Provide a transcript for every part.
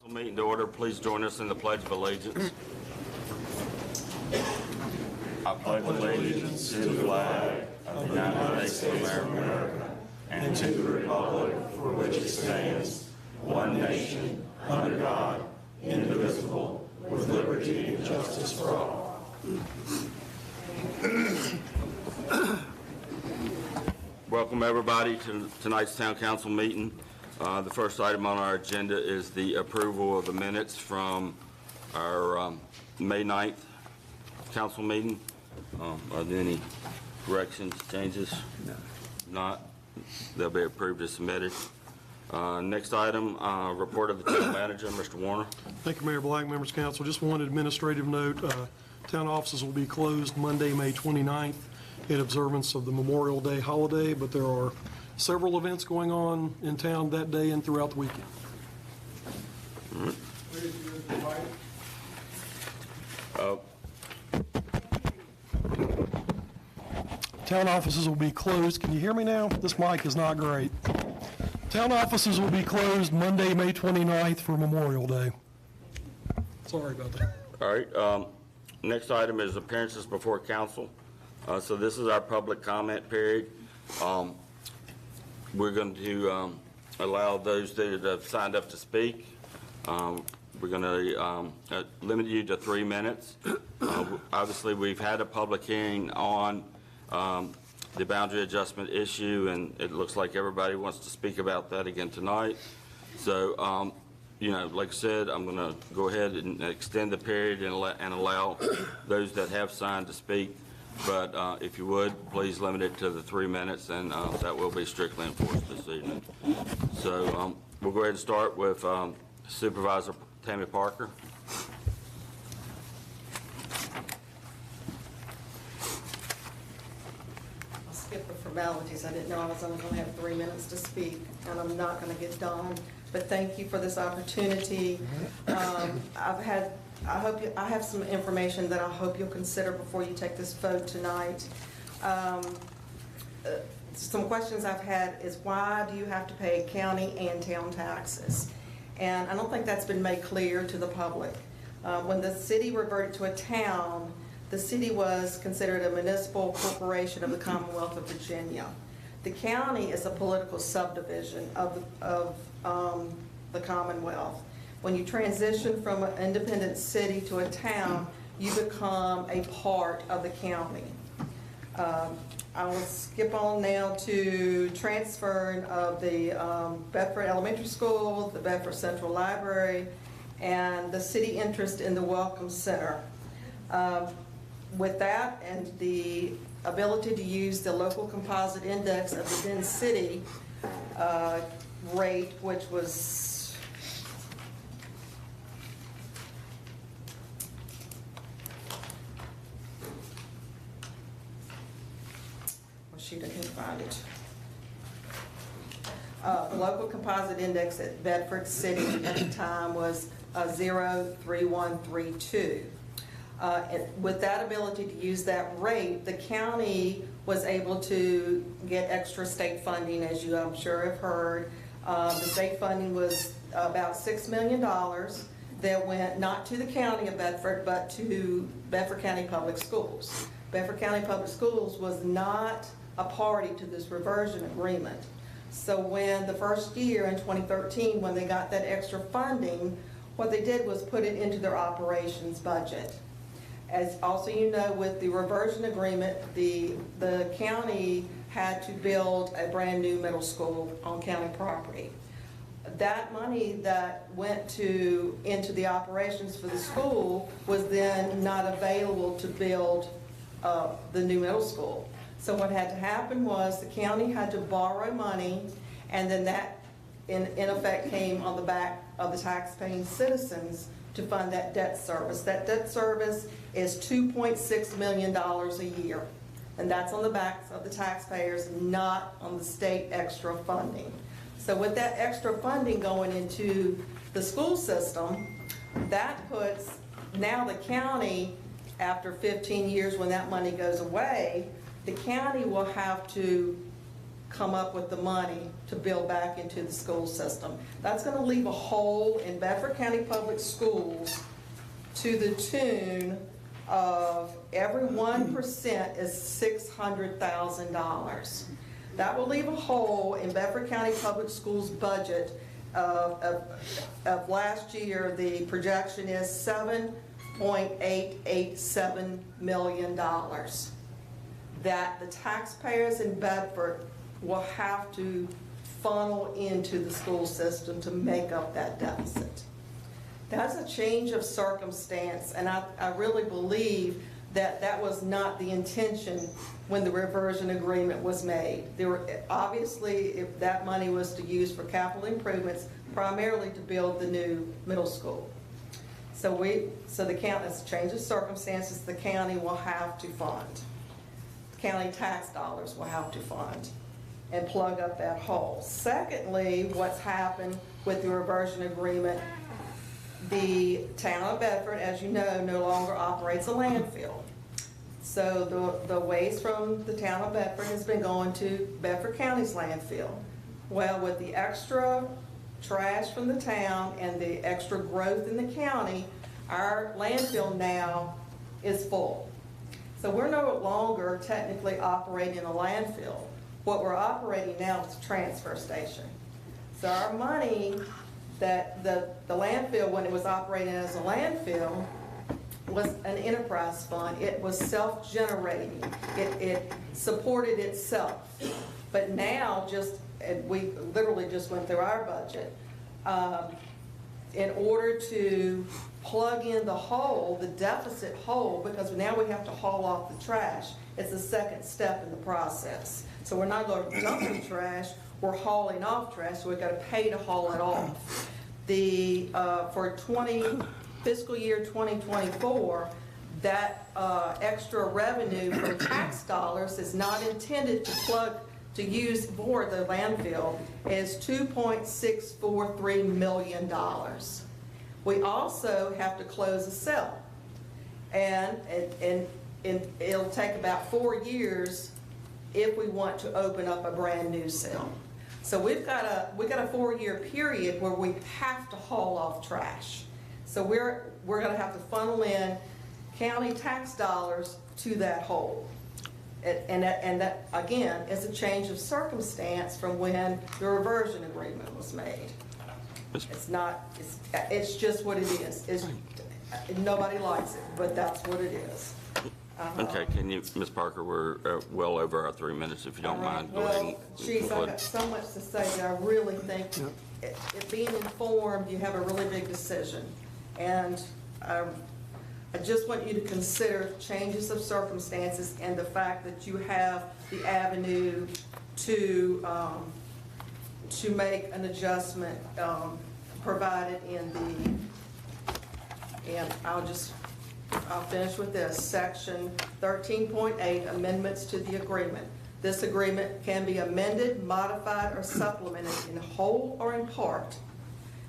Meeting to order. Please join us in the Pledge of Allegiance. I pledge allegiance to the flag of the United States of America and to the republic for which it stands, one nation, under God, indivisible, with liberty and justice for all. Welcome everybody to tonight's Town Council meeting. The first item on our agenda is the approval of the minutes from our May 9th council meeting. Are there any corrections, changes? No. Not. They'll be approved as submitted. Next item, report of the town manager, Mr. Warner. Thank you, Mayor Black, members of council. Just one administrative note. Town offices will be closed Monday, May 29th in observance of the Memorial Day holiday, but there are several events going on in town that day and throughout the weekend. Town offices will be closed. Can you hear me now? This mic is not great. Town offices will be closed Monday, May 29th for Memorial Day. Sorry about that. All right. Next item is appearances before council. So this is our public comment period. We're going to allow those that have signed up to speak. We're going to limit you to 3 minutes. Obviously, we've had a public hearing on the boundary adjustment issue, and it looks like everybody wants to speak about that again tonight. So, like I said, I'm going to go ahead and extend the period and allow those that have signed to speak. But if you would, please limit it to the 3 minutes, and that will be strictly enforced this evening. So we'll go ahead and start with Supervisor Tammy Parker. I'll skip the formalities. I didn't know I was only going to have 3 minutes to speak, and I'm not going to get done. But thank you for this opportunity. I have some information that I hope you'll consider before you take this vote tonight. Some questions I've had is, why do you have to pay county and town taxes? And I don't think that's been made clear to the public. When the city reverted to a town, the city was considered a municipal corporation of the Commonwealth of Virginia. The county is a political subdivision of the Commonwealth. When you transition from an independent city to a town, you become a part of the county. I will skip on now to transfer of the Bedford Elementary School, the Bedford Central Library, and the city interest in the Welcome Center. With that and the ability to use the local composite index of the then city rate, which was I can't find it. The local composite index at Bedford City at the time was 0.3132. With that ability to use that rate, the county was able to get extra state funding, as you I'm sure have heard. The state funding was about $6 million that went not to the county of Bedford, but to Bedford County Public Schools. Bedford County Public Schools was not a party to this reversion agreement. So when the first year in 2013, when they got that extra funding, what they did was put it into their operations budget. As also you know, with the reversion agreement, the county had to build a brand new middle school on county property. That money that went into the operations for the school was then not available to build the new middle school. So what had to happen was the county had to borrow money, and then that in effect came on the back of the taxpaying citizens to fund that debt service. That debt service is $2.6 million a year, and that's on the backs of the taxpayers, not on the state extra funding. So with that extra funding going into the school system, that puts now the county, after 15 years when that money goes away, the county will have to come up with the money to build back into the school system. That's going to leave a hole in Bedford County Public Schools to the tune of every 1% is $600,000. That will leave a hole in Bedford County Public Schools budget of last year. The projection is $7.887 million that the taxpayers in Bedford will have to funnel into the school system to make up that deficit. That's a change of circumstance, and I really believe that that was not the intention when the reversion agreement was made. There were, obviously, if that money was to use for capital improvements, primarily to build the new middle school. So the county, as a change of circumstances, the county will have to fund. County tax dollars will have to fund and plug up that hole. Secondly, what's happened with the reversion agreement, the town of Bedford, as you know, no longer operates a landfill. So the waste from the town of Bedford has been going to Bedford County's landfill. Well, with the extra trash from the town and the extra growth in the county, our landfill now is full. So we're no longer technically operating a landfill. What we're operating now is a transfer station. So our money that the landfill, when it was operating as a landfill, was an enterprise fund. It was self-generating. It supported itself. But now, we literally just went through our budget. In order to plug in the hole, the deficit hole, because now we have to haul off the trash. It's the second step in the process. So we're not going to dump the trash, we're hauling off trash, so we've got to pay to haul it off. For fiscal year 2024, that extra revenue from tax dollars is not intended to use for the landfill, is $2.643 million. We also have to close a cell, and it'll take about 4 years if we want to open up a brand new cell. So we've got a 4-year period where we have to haul off trash. So we're going to have to funnel in county tax dollars to that hole. And that, again, is a change of circumstance from when the reversion agreement was made. It's just what it is. Nobody likes it, but that's what it is. Okay, can you, Ms. Parker, we're well over our 3 minutes, if you don't mind. Go ahead and Chief, I've got so much to say that I really think it being informed, you have a really big decision. And I just want you to consider changes of circumstances and the fact that you have the avenue to make an adjustment provided in and I'll finish with this, section 13.8, amendments to the agreement. This agreement can be amended, modified, or supplemented in whole or in part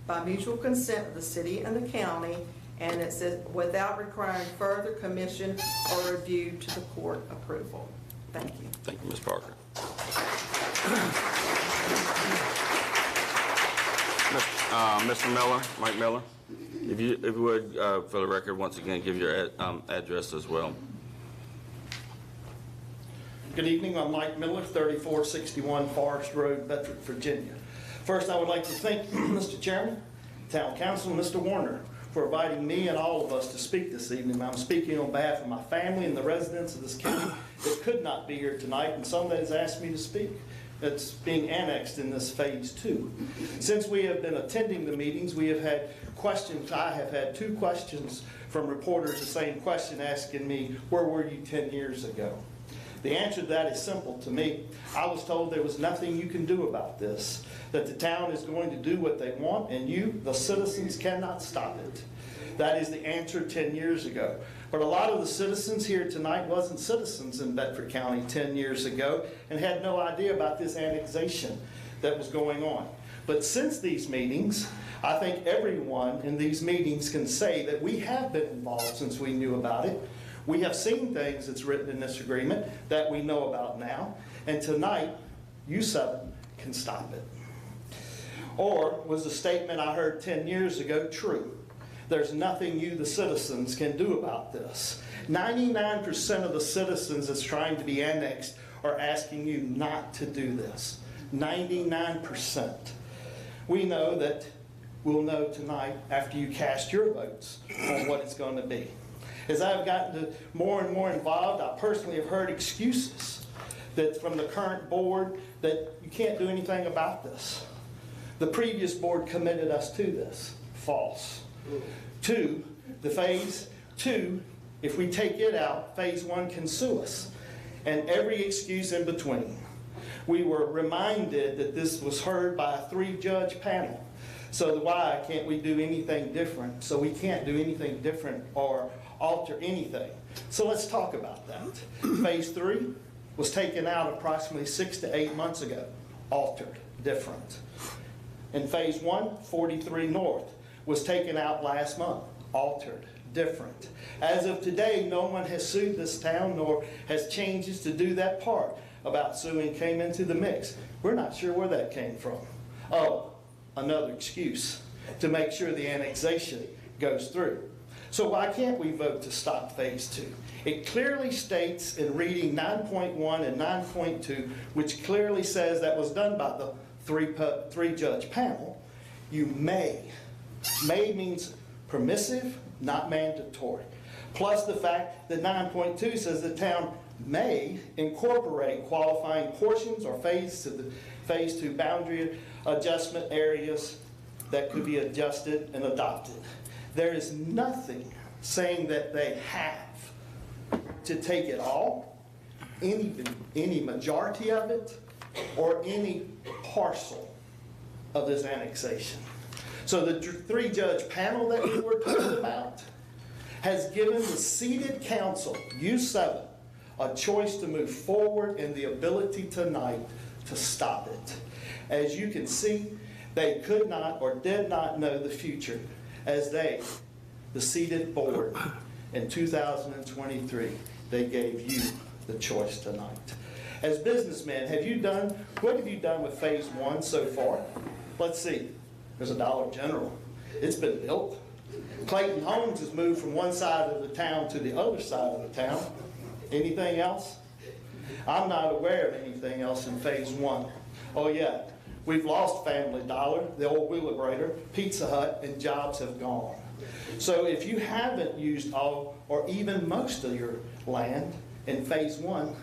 by mutual consent of the city and the county, and it says without requiring further commission or review to the court approval. Thank you. Thank you, Ms. Parker. Mr. Miller, Mike Miller, if you would, for the record, once again, give your address as well. Good evening. I'm Mike Miller, 3461 Forest Road, Bedford, Virginia. First, I would like to thank Mr. Chairman, Town Council, and Mr. Warner for inviting me and all of us to speak this evening. I'm speaking on behalf of my family and the residents of this county that could not be here tonight, and some that has asked me to speak. That's being annexed in this phase 2. Since we have been attending the meetings, we have had questions. I have had 2 questions from reporters, the same question asking me, where were you 10 years ago? The answer to that is simple to me. I was told there was nothing you can do about this, that the town is going to do what they want, and you, the citizens, cannot stop it. That is the answer 10 years ago. But a lot of the citizens here tonight wasn't citizens in Bedford County 10 years ago and had no idea about this annexation that was going on. But since these meetings, I think everyone in these meetings can say that we have been involved since we knew about it. We have seen things that's written in this agreement that we know about now. And tonight, you 7 can stop it. Or was the statement I heard 10 years ago true? There's nothing you, the citizens, can do about this. 99% of the citizens that's trying to be annexed are asking you not to do this. 99%. We know that we'll know tonight after you cast your votes on what it's going to be. As I've gotten more and more involved, I personally have heard excuses that from the current board that you can't do anything about this. The previous board committed us to this. False. 2, the phase 2, if we take it out, phase 1 can sue us. And every excuse in between. We were reminded that this was heard by a 3-judge panel. So why can't we do anything different? So we can't do anything different or alter anything. So let's talk about that. Phase 3 was taken out approximately 6 to 8 months ago. Altered, different. In phase 1, 43 North was taken out last month. Altered, different. As of today, no one has sued this town nor has changes to do that part about suing came into the mix. We're not sure where that came from. Oh, another excuse to make sure the annexation goes through. So why can't we vote to stop phase 2? It clearly states in reading 9.1 and 9.2, which clearly says that was done by the 3-judge panel, you may. May means permissive, not mandatory. Plus the fact that 9.2 says the town may incorporate qualifying portions or phase 2 boundary adjustment areas that could be adjusted and adopted. There is nothing saying that they have to take it all, any majority of it, or any parcel of this annexation. So the 3-judge panel that we were talking about has given the seated council, you 7, a choice to move forward and the ability tonight to stop it. As you can see, they could not or did not know the future as they, the seated board, in 2023, they gave you the choice tonight. As businessmen, what have you done with phase 1 so far? Let's see. There's a Dollar General. It's been built. Clayton Homes has moved from one side of the town to the other side of the town. Anything else? I'm not aware of anything else in phase 1. Oh yeah, we've lost Family Dollar, the old Wheelabrator, Pizza Hut, and jobs have gone. So if you haven't used all or even most of your land in phase 1,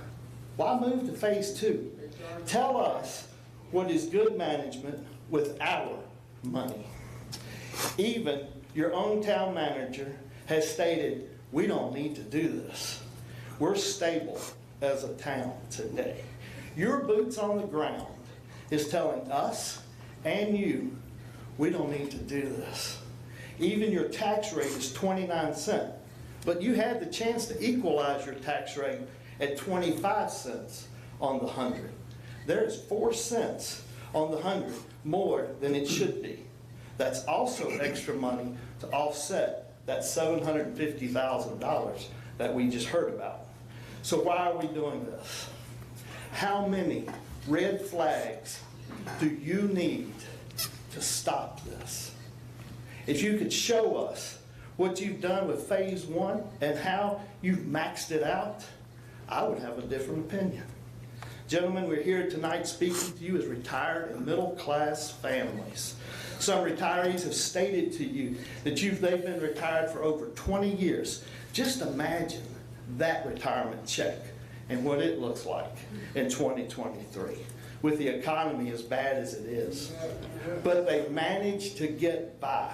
why move to phase 2? Tell us what is good management with our money. Even your own town manager has stated, we don't need to do this. We're stable as a town today. Your boots on the ground is telling us and you, we don't need to do this. Even your tax rate is 29 cents, but you had the chance to equalize your tax rate at 25 cents on the 100. There is 4 cents on the 100 more than it should be. That's also extra money to offset that $750,000 that we just heard about. So why are we doing this? How many red flags do you need to stop this? If you could show us what you've done with phase 1 and how you've maxed it out, I would have a different opinion. Gentlemen, we're here tonight speaking to you as retired and middle-class families. Some retirees have stated to you that they've been retired for over 20 years. Just imagine that retirement check and what it looks like in 2023 with the economy as bad as it is. But they've managed to get by.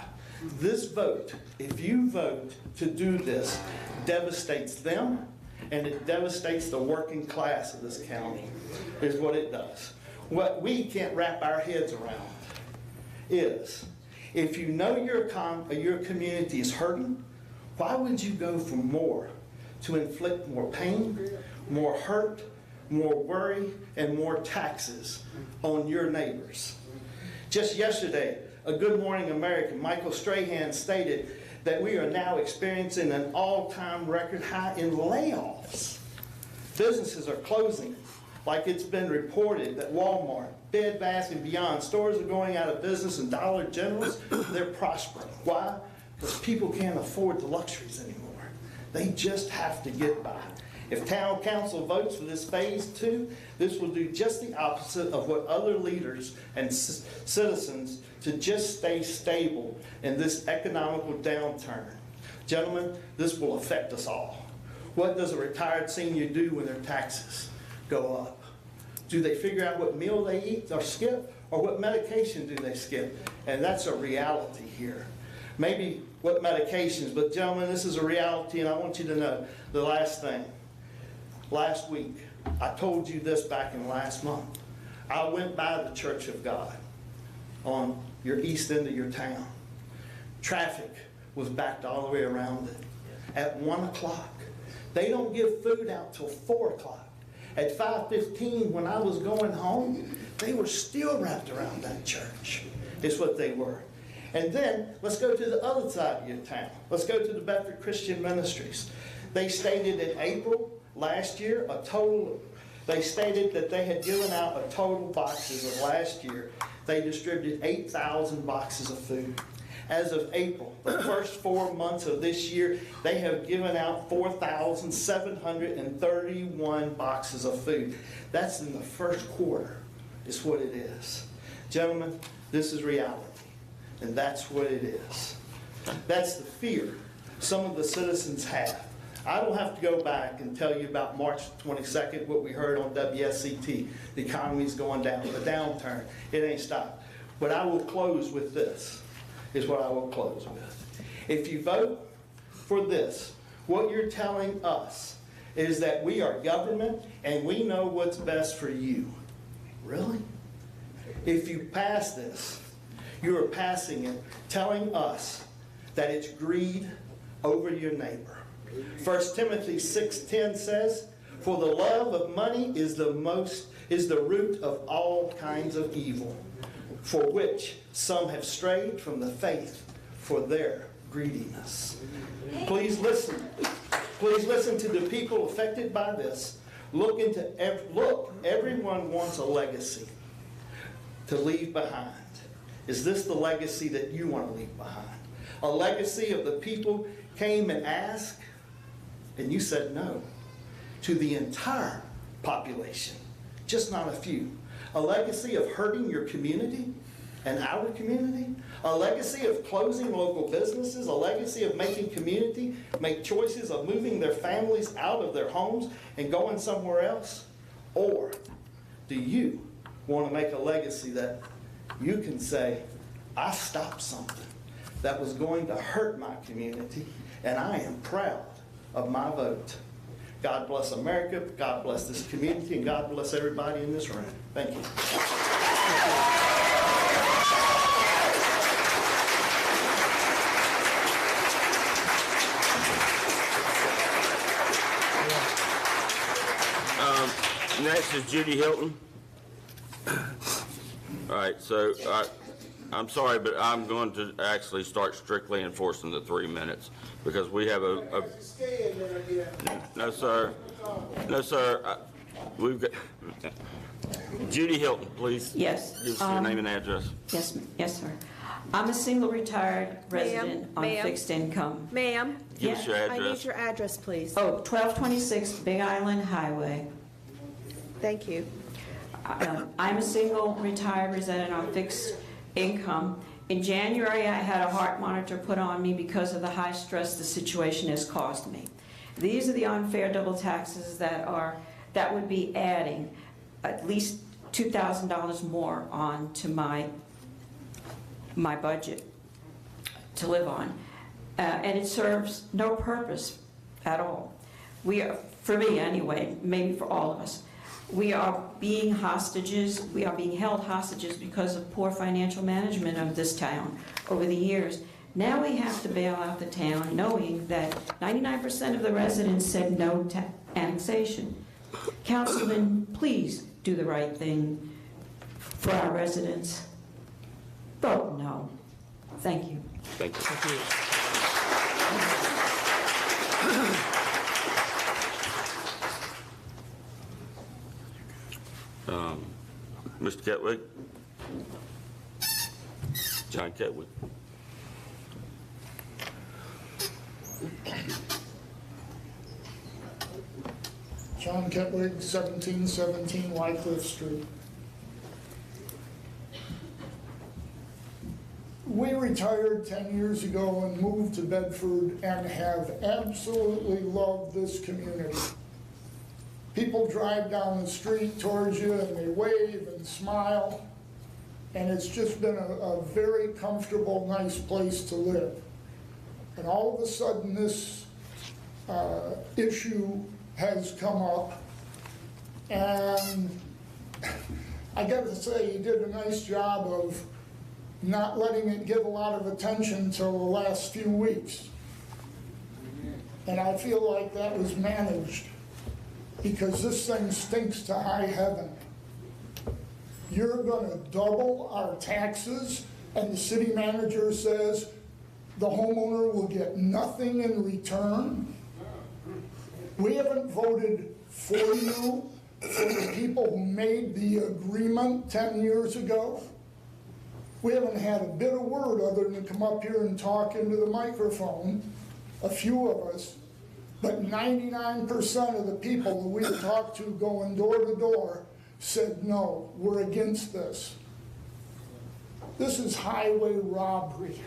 This vote, if you vote to do this, devastates them and it devastates the working class of this county, is what it does. What we can't wrap our heads around is, if you know your community is hurting, why would you go for more to inflict more pain, more hurt, more worry, and more taxes on your neighbors? Just yesterday, a Good Morning American, Michael Strahan, stated that we are now experiencing an all-time record high in layoffs. Businesses are closing. like it's been reported that Walmart, Bed Bath & Beyond, stores are going out of business and Dollar Generals, they're prospering. Why? Because people can't afford the luxuries anymore. They just have to get by. If town council votes for this phase 2, this will do just the opposite of what other leaders and citizens to just stay stable in this economical downturn. Gentlemen, this will affect us all. What does a retired senior do when their taxes go up? Do they figure out what meal they eat or skip, or what medication do they skip? And that's a reality here. Maybe what medications, but gentlemen, this is a reality, and I want you to know the last thing. Last week, I told you this back in last month. I went by the Church of God on your east end of your town. Traffic was backed all the way around it. At 1 o'clock, they don't give food out till 4 o'clock. At 5:15, when I was going home, they were still wrapped around that church. It's what they were. And then, let's go to the other side of your town. Let's go to the Bedford Christian Ministries. They stated in April last year, they stated that they had given out a total boxes of last year. They distributed 8,000 boxes of food. As of April, the first 4 months of this year, they have given out 4,731 boxes of food. That's in the first quarter, is what it is. Gentlemen, this is reality, and that's what it is. That's the fear some of the citizens have. I don't have to go back and tell you about March 22nd, what we heard on WSCT. The economy's going down, the downturn. It ain't stopped. But I will close with this, is what I will close with. If you vote for this, what you're telling us is that we are government and we know what's best for you. Really? If you pass this, you are passing it telling us that it's greed over your neighbor. 1 Timothy 6:10 says, "For the love of money is the root of all kinds of evil, for which some have strayed from the faith for their greediness." Please listen. Please listen to the people affected by this. Look, everyone wants a legacy to leave behind. Is this the legacy that you want to leave behind? A legacy of the people came and asked, and you said no to the entire population, just not a few. A legacy of hurting your community and our community. A legacy of closing local businesses. A legacy of making community make choices of moving their families out of their homes and going somewhere else. Or do you want to make a legacy that you can say, I stopped something that was going to hurt my community, and I am proud of my vote. God bless America, God bless this community, and God bless everybody in this room. Thank you. Next is Judy Hilton. All right, so I'm sorry, but I'm going to actually start strictly enforcing the 3 minutes because we have no, sir. No, sir. We've got Judy Hilton, please. Yes. Give us your name and address. Yes, sir. I'm a single retired resident on fixed income. Ma'am, Give us your I address. need your address, please. Oh, 1226 Big Island Highway. Thank you. I'm a single retired resident on fixed income. In January, I had a heart monitor put on me because of the high stress the situation has caused me. These are the unfair double taxes that would be adding at least $2,000 more on to my budget to live on. And it serves no purpose at all. We are, for me anyway, maybe for all of us, we are being hostages, we are being held hostages because of poor financial management of this town over the years. Now we have to bail out the town knowing that 99% of the residents said no to annexation. Councilman, please do the right thing for our residents. Vote no. Thank you. Thank you. Mr. Ketwick? John Ketwick. John Ketwig, 1717 Wycliffe Street. We retired 10 years ago and moved to Bedford and have absolutely loved this community. People drive down the street towards you and they wave and smile, and it's just been a very comfortable, nice place to live. And all of a sudden this issue has come up, and I got to say, you did a nice job of not letting it get a lot of attention till the last few weeks. And I feel like that was managed, because this thing stinks to high heaven. You're gonna double our taxes, and the city manager says the homeowner will get nothing in return. We haven't voted for you, for the people who made the agreement 10 years ago. We haven't had a bit of word other than to come up here and talk into the microphone, a few of us, but 99% of the people that we've talked to going door to door said, no, we're against this. This is highway robbery.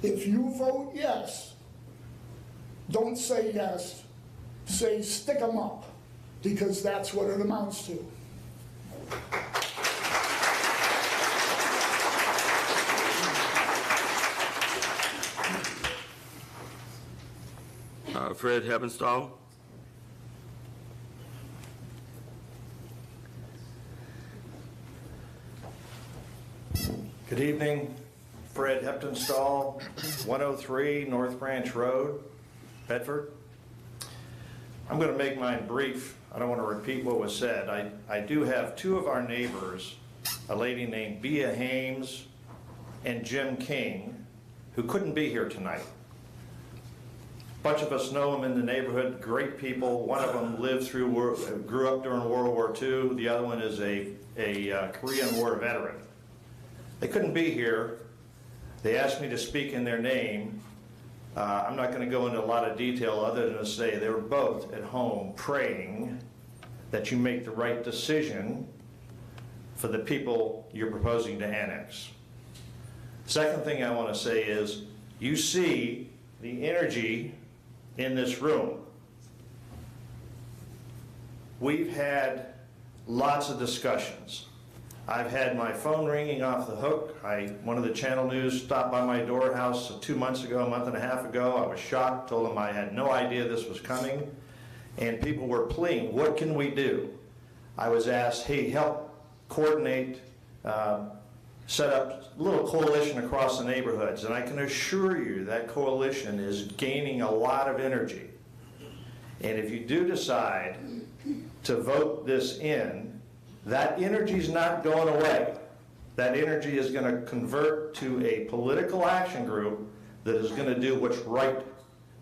If you vote yes, don't say yes, say stick 'em up, because that's what it amounts to. Fred Hebenstall? Good evening, Fred Heptonstall, 103 North Branch Road, Bedford. I'm going to make mine brief. I don't want to repeat what was said. I do have two of our neighbors, a lady named Bea Hames and Jim King, who couldn't be here tonight. A bunch of us know them in the neighborhood, great people. One of them grew up during World War II. The other one is a Korean War veteran. They couldn't be here. They asked me to speak in their name. I'm not going to go into a lot of detail other than to say they were both at home praying that you make the right decision for the people you're proposing to annex. Second thing I want to say is, you see the energy in this room. We've had lots of discussions. I've had my phone ringing off the hook. One of the Channel News stopped by my door house 2 months ago, a month and a half ago. I was shocked, told them I had no idea this was coming. And people were pleading, what can we do? I was asked, hey, help coordinate, set up a little coalition across the neighborhoods. And I can assure you that coalition is gaining a lot of energy. And if you do decide to vote this in, that energy is not going away. That energy is going to convert to a political action group that is going to do what's right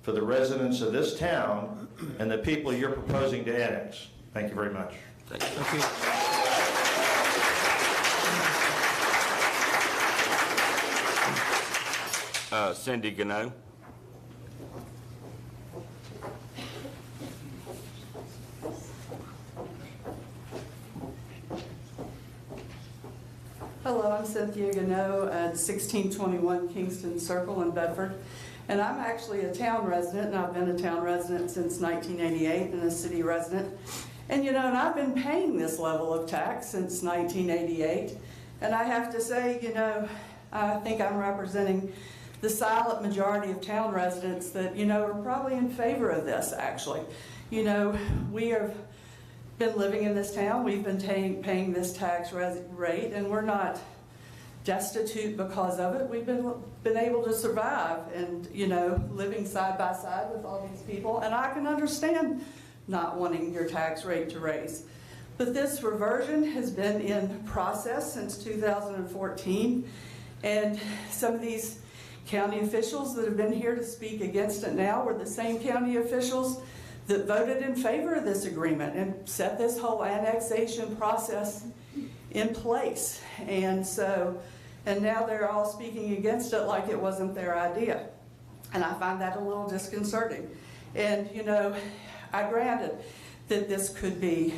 for the residents of this town and the people you're proposing to annex. Thank you very much. Thank you. Cindy Gano. Hello, I'm Cynthia Gano at 1621 Kingston Circle in Bedford, and I'm actually a town resident, and I've been a town resident since 1988 and a city resident. And and I've been paying this level of tax since 1988, and I have to say, I think I'm representing the silent majority of town residents that, are probably in favor of this, actually. We have been living in this town, we've been paying this tax rate, and we're not destitute because of it. We've been able to survive and, living side by side with all these people, and I can understand not wanting your tax rate to raise. But this reversion has been in process since 2014, and some of these county officials that have been here to speak against it now were the same county officials that voted in favor of this agreement and set this whole annexation process in place. And now they're all speaking against it like it wasn't their idea. And I find that a little disconcerting. And, I granted that this could be,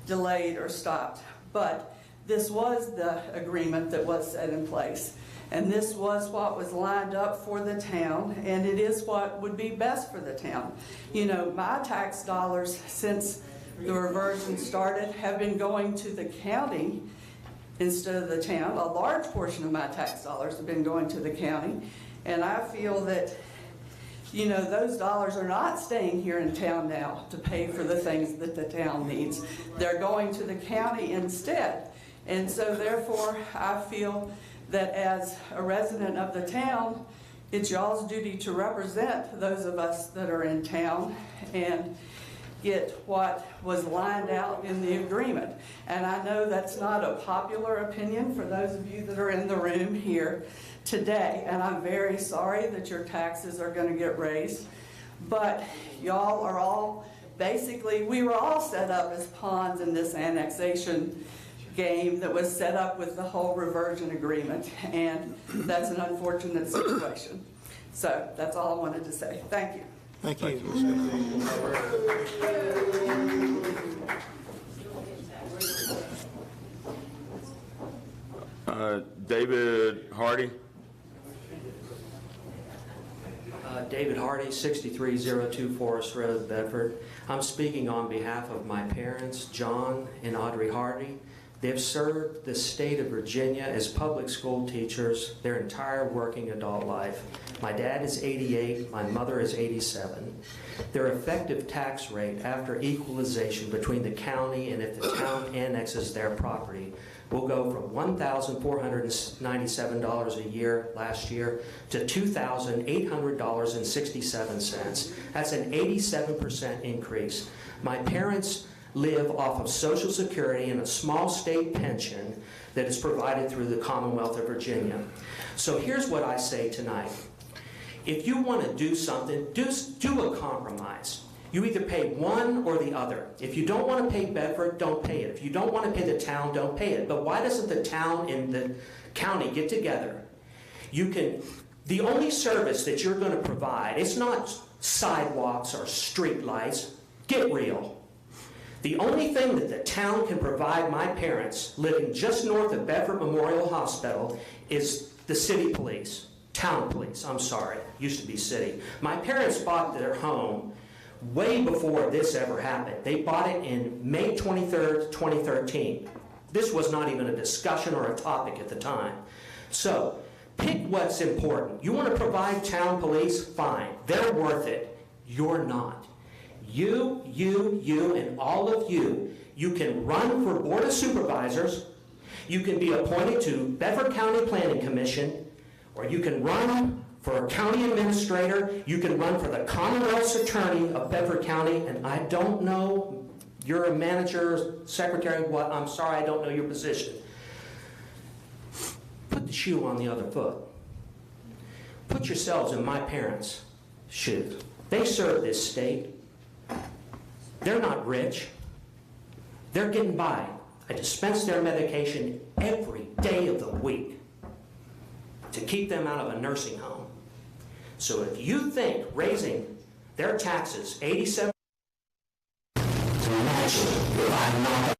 delayed or stopped, but this was the agreement that was set in place. And this was what was lined up for the town, and it is what would be best for the town. My tax dollars since the reversion started have been going to the county instead of the town. A large portion of my tax dollars have been going to the county, and I feel that those dollars are not staying here in town now to pay for the things that the town needs. They're going to the county instead. And so therefore, I feel that as a resident of the town, it's y'all's duty to represent those of us that are in town and get what was lined out in the agreement. And I know that's not a popular opinion for those of you that are in the room here today, and I'm very sorry that your taxes are going to get raised, but y'all are all, basically, we were all set up as pawns in this annexation game that was set up with the whole reversion agreement, and that's an unfortunate situation. So that's all I wanted to say. Thank you. Thank you. David Hardy. David Hardy, 6302 Forest Road, Bedford. I'm speaking on behalf of my parents, John and Audrey Hardy. They've served the state of Virginia as public school teachers their entire working adult life. My dad is 88, my mother is 87. Their effective tax rate after equalization between the county and if the town annexes their property will go from $1,497 a year last year to $2,800.67. That's an 87% increase. My parents live off of Social Security and a small state pension that is provided through the Commonwealth of Virginia. So here's what I say tonight. If you want to do something, do a compromise. You either pay one or the other. If you don't want to pay Bedford, don't pay it. If you don't want to pay the town, don't pay it. But why doesn't the town and the county get together? The only service that you're going to provide, it's not sidewalks or street lights. Get real. The only thing that the town can provide my parents living just north of Bedford Memorial Hospital is the city police. Town police, I'm sorry, used to be city. My parents bought their home way before this ever happened. They bought it in May 23rd, 2013. This was not even a discussion or a topic at the time. So, pick what's important. You want to provide town police? Fine. They're worth it. You're not. You, and all of you can run for Board of Supervisors, you can be appointed to Bedford County Planning Commission, or you can run for a county administrator, you can run for the Commonwealth's Attorney of Bedford County, and I don't know, you're a manager, secretary, what, I'm sorry, I don't know your position. Put the shoe on the other foot. Put yourselves in my parents' shoes. They serve this state. They're not rich. They're getting by. I dispense their medication every day of the week to keep them out of a nursing home. So if you think raising their taxes 87 to imagine if I'm not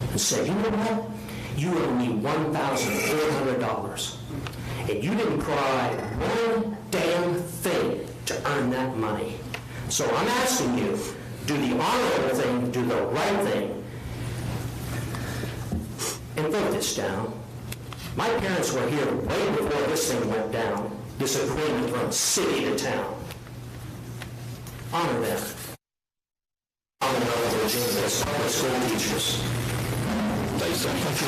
and say, you know what? You owe me $1,400 and you didn't provide one damn thing to earn that money. So I'm asking you, do the honorable thing, do the right thing, and vote this down. My parents were here way before this thing went down, this agreement from city to town. Honor them. Honor the Virginia's public school teachers. Thank you.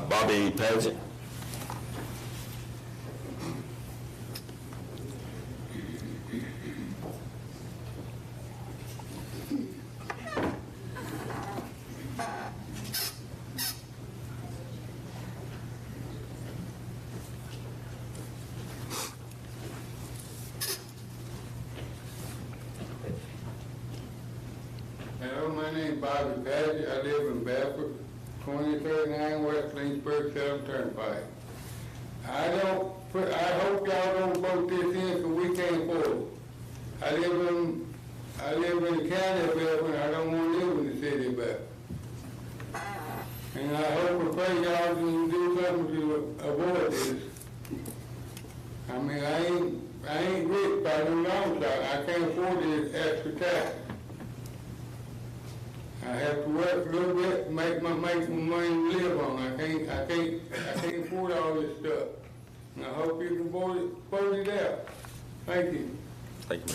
Bobby Paget. My name's Bobby Paget. I live in Bedford, 2039 West Lynchburg, 7 Turnpike. I hope y'all don't vote this in because we can't afford it. I live in the county of Bedford, I don't want to live in the city of Bedford. And I hope and pray y'all can do something to avoid this. I mean, I ain't rich by no long shot. I can't afford this extra tax. I have to work a little bit to make my money to live on. I can't afford all this stuff. And I hope you can vote it out. Thank you. Thank you.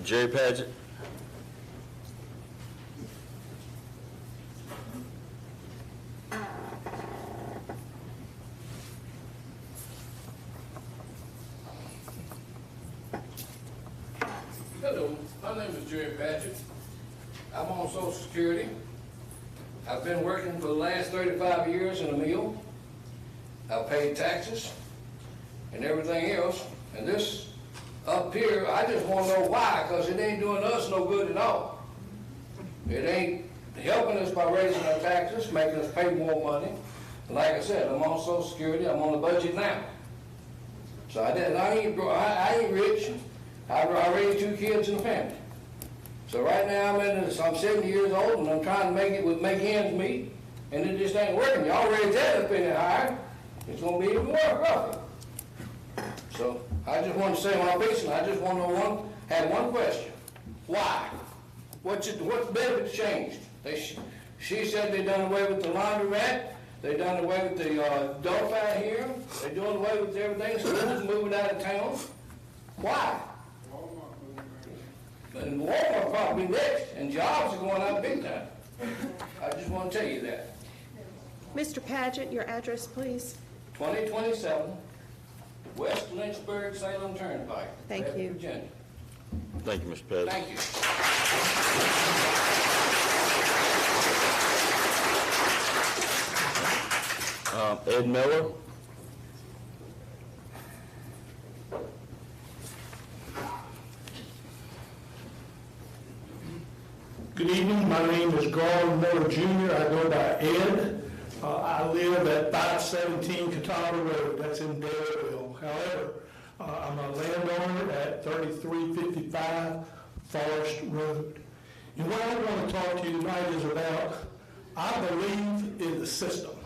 Jerry Paget. Hello, my name is Jerry Paget. I'm on Social Security. I've been working for the last 35 years in a mill. I've paid taxes and everything else. And this up here, I just want to know why, because it ain't doing us no good at all. It ain't helping us by raising our taxes, making us pay more money. And like I said, I'm on Social Security. I'm on the budget now. So I ain't rich. I raised 2 kids in the family. So right now I'm 70 years old and I'm trying to make ends meet, and it just ain't working. Y'all raised that up any higher, it's gonna be even more rougher. So I just want to say when I'm fixing, I just want to have one question. Why? What's benefits changed? She said they done away with the laundromat, they done away with the Delphi here, they doing away with everything, schools moving out of town. Why? And Walmart probably next, and jobs are going out big time. I just want to tell you that. Mr. Paget, your address, please. 2027 West Lynchburg, Salem Turnpike. Thank Bedford, you. Virginia. Thank you, Mr. Paget. Thank you. Ed Miller. Good evening. My name is Garland Miller Jr. I go by Ed. I live at 517 Catawba Road. That's in Daleville. However, I'm a landowner at 3355 Forest Road. And what I want to talk to you tonight is about, I believe in the system.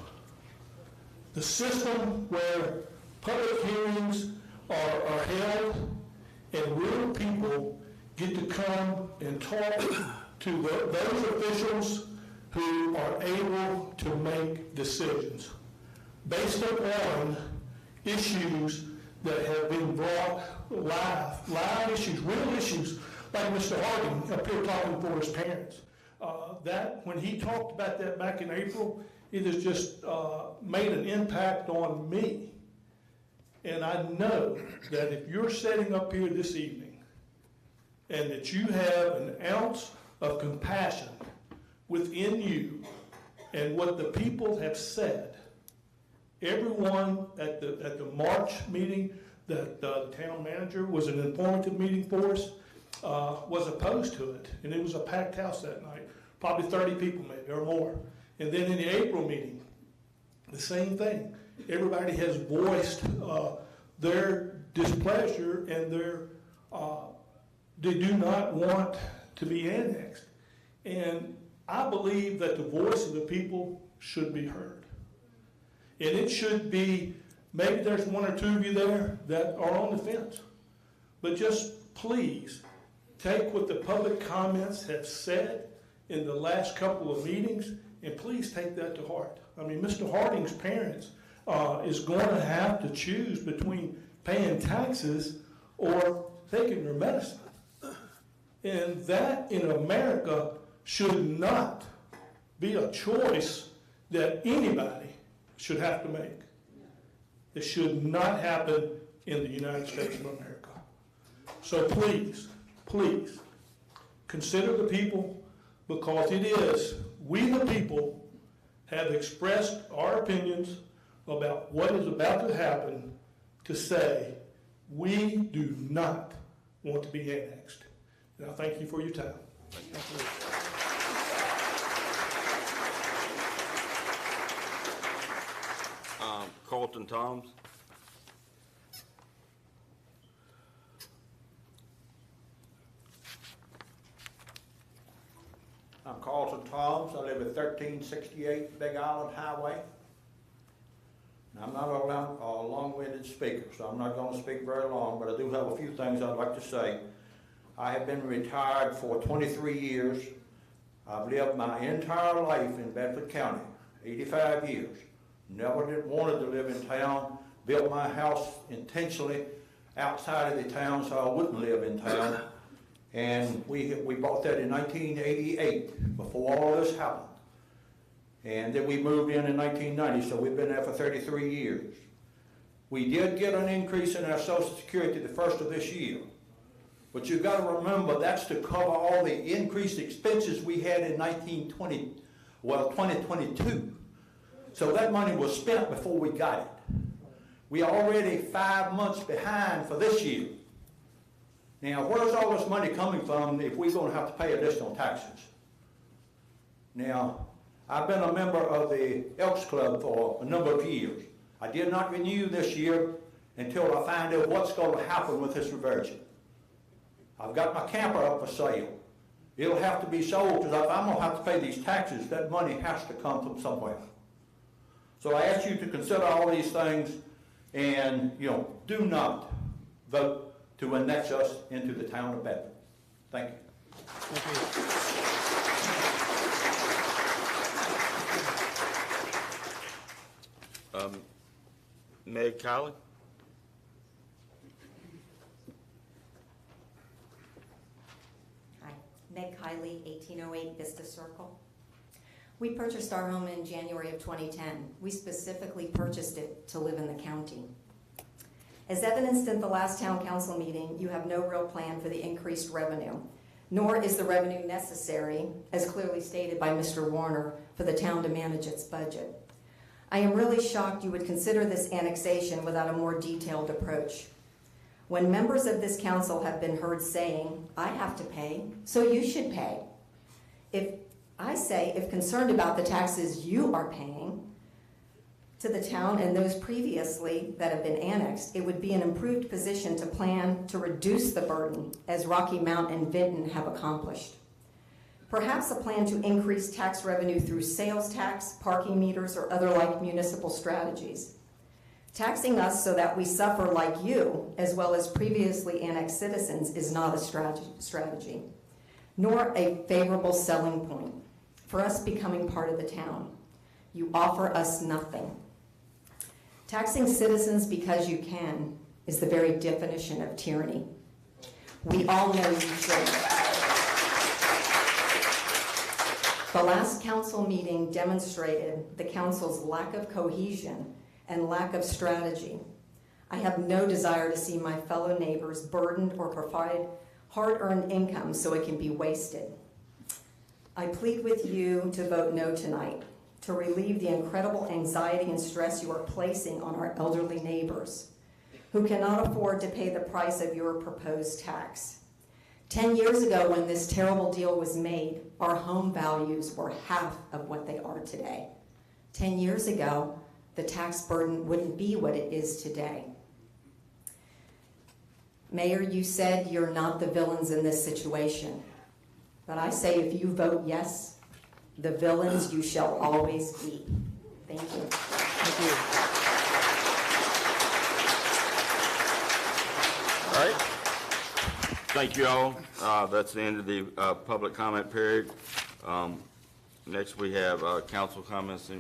The system where public hearings are held and real people get to come and talk to those officials who are able to make decisions based upon issues that have been brought live issues, real issues, like Mr. Harding up here talking for his parents. That, when he talked about that back in April, it has just made an impact on me. And I know that if you're sitting up here this evening and that you have an ounce of compassion within you and what the people have said, everyone at the March meeting that the town manager was an informative meeting for us, was opposed to it. And it was a packed house that night, probably 30 people maybe or more. And then in the April meeting, the same thing. Everybody has voiced their displeasure and they do not want to be annexed. And I believe that the voice of the people should be heard. And it should be, maybe there's 1 or 2 of you there that are on the fence, but just please take what the public comments have said in the last couple of meetings and please take that to heart. I mean, Mr. Harding's parents is going to have to choose between paying taxes or taking their medicine. And that in America should not be a choice that anybody should have to make. It should not happen in the United States of America. So please, please, consider the people, because it is, we the people have expressed our opinions about what is about to happen, to say We do not want to be annexed. And I thank you for your time. Colton Toms. I'm Carlton Toms. I live at 1368 Big Island Highway. Now, I'm not a long-winded speaker, so I'm not going to speak very long, but I do have a few things I'd like to say. I have been retired for 23 years. I've lived my entire life in Bedford County, 85 years. Never wanted to live in town. Built my house intentionally outside of the town so I wouldn't live in town. And we bought that in 1988, before all this happened. And then we moved in 1990, so we've been there for 33 years. We did get an increase in our Social Security the first of this year. But you've got to remember, that's to cover all the increased expenses we had in 2022. So that money was spent before we got it. We are already 5 months behind for this year. Now, where's all this money coming from if we're going to have to pay additional taxes? Now, I've been a member of the Elks Club for a number of years. I did not renew this year until I find out what's going to happen with this reversion. I've got my camper up for sale. It'll have to be sold because if I'm going to have to pay these taxes, that money has to come from somewhere. So I ask you to consider all these things and, do not vote to annex us into the town of Bedford. Thank you. Thank you. Meg Kiley. Hi, Meg Kiley, 1808 Vista Circle. We purchased our home in January of 2010. We specifically purchased it to live in the county. As evidenced in the last town council meeting, you have no real plan for the increased revenue, nor is the revenue necessary, as clearly stated by Mr. Warner, for the town to manage its budget. I am really shocked you would consider this annexation without a more detailed approach. When members of this council have been heard saying, I have to pay, so you should pay. If concerned about the taxes you are paying to the town and those previously that have been annexed, it would be an improved position to plan to reduce the burden as Rocky Mount and Vinton have accomplished. Perhaps a plan to increase tax revenue through sales tax, parking meters, or other like municipal strategies. Taxing us so that we suffer like you, as well as previously annexed citizens, is not a strategy, nor a favorable selling point for us becoming part of the town. You offer us nothing. Taxing citizens because you can is the very definition of tyranny. We all know you should. The last council meeting demonstrated the council's lack of cohesion and lack of strategy. I have no desire to see my fellow neighbors burdened or provide hard-earned income so it can be wasted. I plead with you to vote no tonight, to relieve the incredible anxiety and stress you are placing on our elderly neighbors who cannot afford to pay the price of your proposed tax. 10 years ago, when this terrible deal was made, our home values were half of what they are today. 10 years ago, the tax burden wouldn't be what it is today. Mayor, you said you're not the villains in this situation. But I say if you vote yes, the villains you shall always be. Thank you. Thank you. All right. Thank you all. That's the end of the public comment period. Next, we have council comments.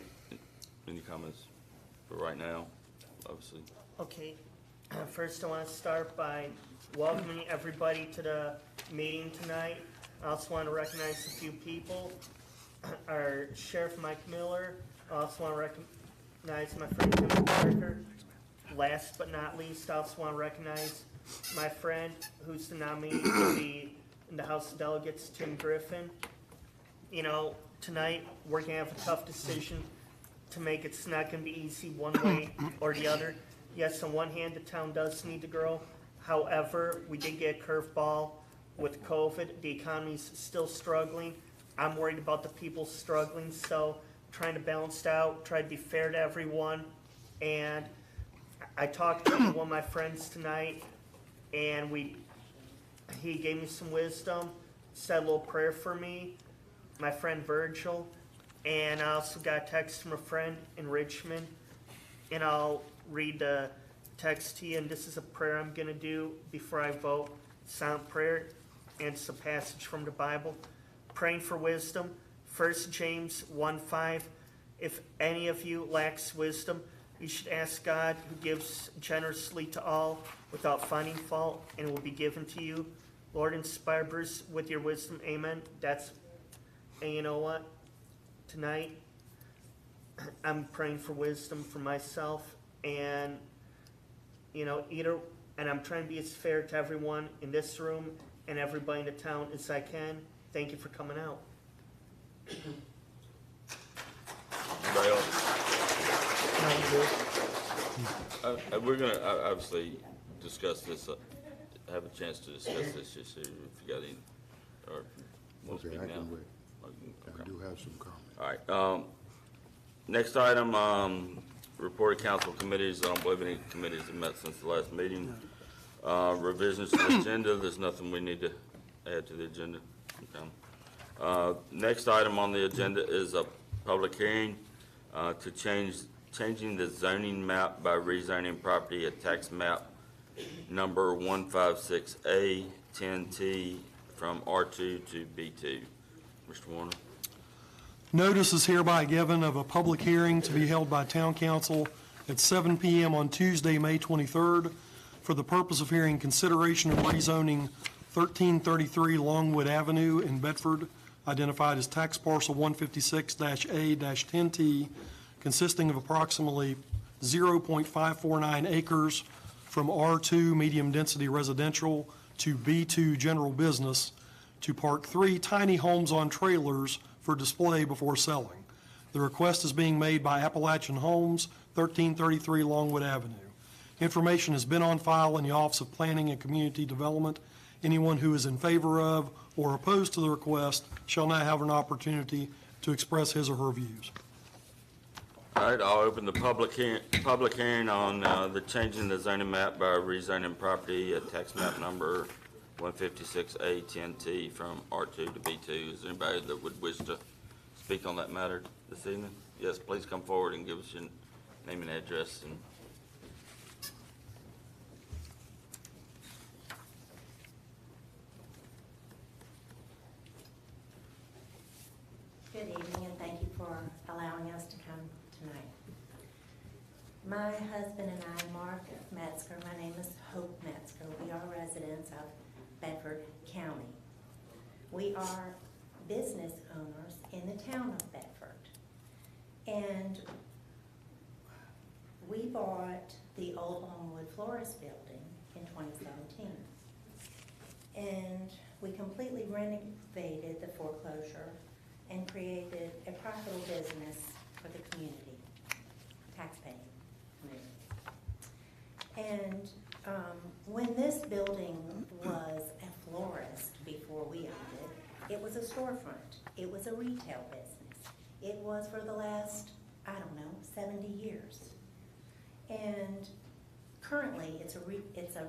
Any comments for right now, obviously? Okay. First, I want to start by welcoming everybody to the meeting tonight. I also want to recognize a few people. Our Sheriff Mike Miller. I also want to recognize my friend Tim Parker. Last but not least, I also want to recognize my friend who's the nominee to be in the House of Delegates, Tim Griffin. You know, tonight we're going to have a tough decision to make. It's not going to be easy one way or the other. Yes, on one hand, the town does need to grow. However, we did get a curveball with COVID. The economy's still struggling. I'm worried about the people struggling, so trying to balance it out, try to be fair to everyone. And I talked to one of my friends tonight, and he gave me some wisdom, said a little prayer for me, my friend Virgil, and I also got a text from a friend in Richmond, and I'll read the text to you, and this is a prayer I'm going to do before I vote. Silent prayer, and it's a passage from the Bible. Praying for wisdom, 1 James 1:5. If any of you lacks wisdom, you should ask God, who gives generously to all without finding fault, and it will be given to you. Lord, inspire Bruce with your wisdom. Amen. And you know what? Tonight, I'm praying for wisdom for myself, and and I'm trying to be as fair to everyone in this room and everybody in the town as I can. Thank you for coming out. Anybody else? We're going to obviously discuss this, have a chance to discuss this issue if you got any, or if you want to speak now. I can wait. Okay. I do have some comments. All right. Next item, report of council committees. I don't believe any committees have met since the last meeting. Revisions to the agenda. There's nothing we need to add to the agenda. Okay. Next item on the agenda is a public hearing to changing the zoning map by rezoning property at tax map number 156A 10T from R2 to B2. Mr. Warner. Notice is hereby given of a public hearing to be held by Town Council at 7 p.m. on Tuesday, May 23rd, for the purpose of hearing consideration of rezoning 1333 Longwood Avenue in Bedford, identified as tax parcel 156-A-10T, consisting of approximately 0.549 acres from R2 medium-density residential to B2 general business, to park 3 tiny homes on trailers for display before selling. The request is being made by Appalachian Homes, 1333 Longwood Avenue. Information has been on file in the Office of Planning and Community Development. Anyone who is in favor of or opposed to the request shall now have an opportunity to express his or her views. All right, I'll open the public hearing on the changing the zoning map by rezoning property at tax map number 156A10T from R2 to B2. Is there anybody that would wish to speak on that matter this evening? Yes, please come forward and give us your name and address. And good evening, and thank you for allowing us to come tonight. My husband and I, Mark Metzger, my name is Hope Metzger. We are residents of Bedford County. We are business owners in the town of Bedford. And we bought the old Longwood Florist building in 2017. And we completely renovated the foreclosure and created a profitable business for the community, taxpaying community. And when this building was a florist before we owned it, it was a storefront. It was a retail business. It was for the last, 70 years. And currently, it's a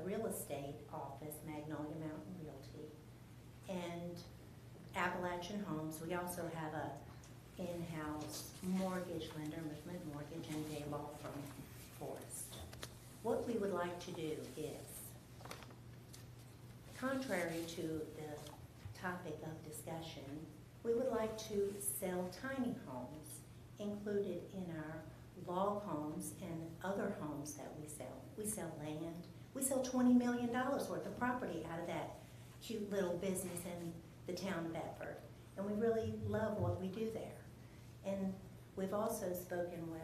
real estate office, Magnolia Mountain Realty, and Appalachian Homes. We also have a in-house mortgage lender, Movement Mortgage, and a law firm, Forrest. What we would like to do is, contrary to the topic of discussion, we would like to sell tiny homes included in our log homes and other homes that we sell. We sell land. We sell $20 million worth of property out of that cute little business in the town of Bedford. And we really love what we do there. And we've also spoken with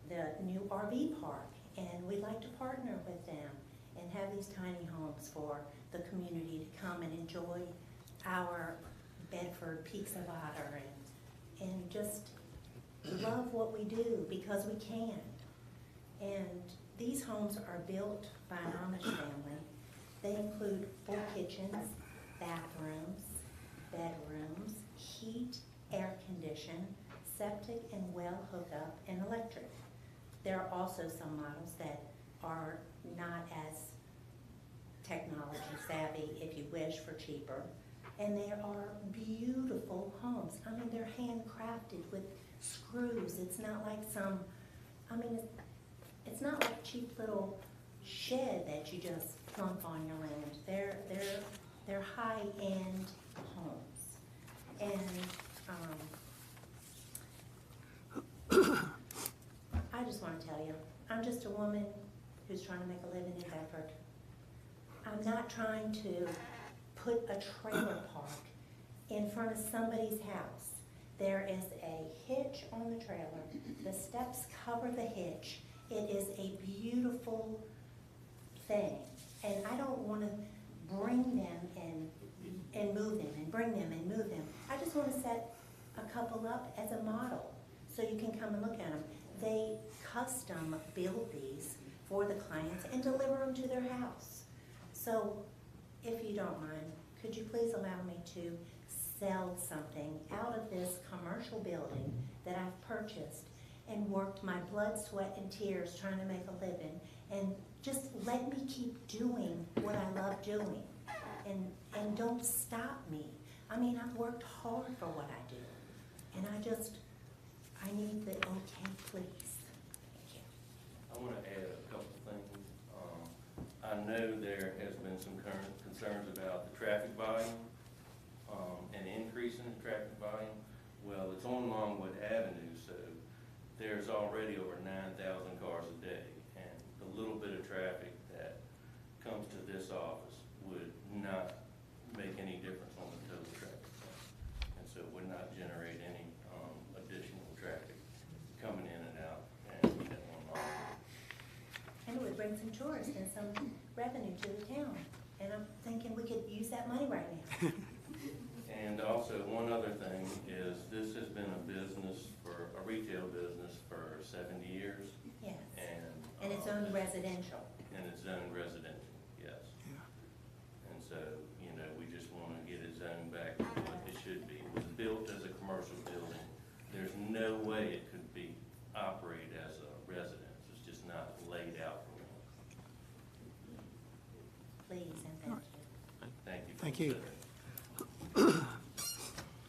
the new RV park, and we'd like to partner with them and have these tiny homes for the community to come and enjoy our Bedford Peaks of Otter and just love what we do because we can. And These homes are built by an Amish family. They include full kitchens, bathrooms, bedrooms, heat, air condition, septic and well hookup, and electric. There are also some models that are not as technology savvy, if you wish, for cheaper. And there are beautiful homes. I mean, they're handcrafted with screws. It's not like some, I mean, it's not like a cheap little shed that you just plunk on your land. They're high-end homes. And I just want to tell you, I'm just a woman who's trying to make a living in Bedford. I'm not trying to put a trailer park in front of somebody's house. There is a hitch on the trailer. The steps cover the hitch. It is a beautiful thing. And I don't want to bring them and move them and bring them and move them. I just want to set a couple up as a model so you can come and look at them. They custom build these for the clients and deliver them to their house. So if you don't mind, could you please allow me to sell something out of this commercial building that I've purchased and worked my blood, sweat, and tears trying to make a living, and just let me keep doing what I love doing, and don't stop me. I mean, I've worked hard for what I do, and I need the okay, please. Thank you. I want to add a couple of things. I know there has been some current concerns about the traffic volume, and increase in the traffic volume. Well, it's on Longwood Avenue, so there's already over 9,000 cars a day, and the little bit of traffic that comes to this office would not make any difference on the total traffic count. And so it would not generate any additional traffic coming in and out and at one office. And it would bring some tourists and some revenue to the town. And I'm thinking we could use that money right now. And also, one other thing is this has been a retail business for 70 years. Yes. And it's owned residential. And it's zoned residential, yes. Yeah. And so, we just want to get it zoned back to what it should be. It was built as a commercial building. There's no way it could be operated as a residence. It's just not laid out for one. Please and thank you. Thank you. Thank you.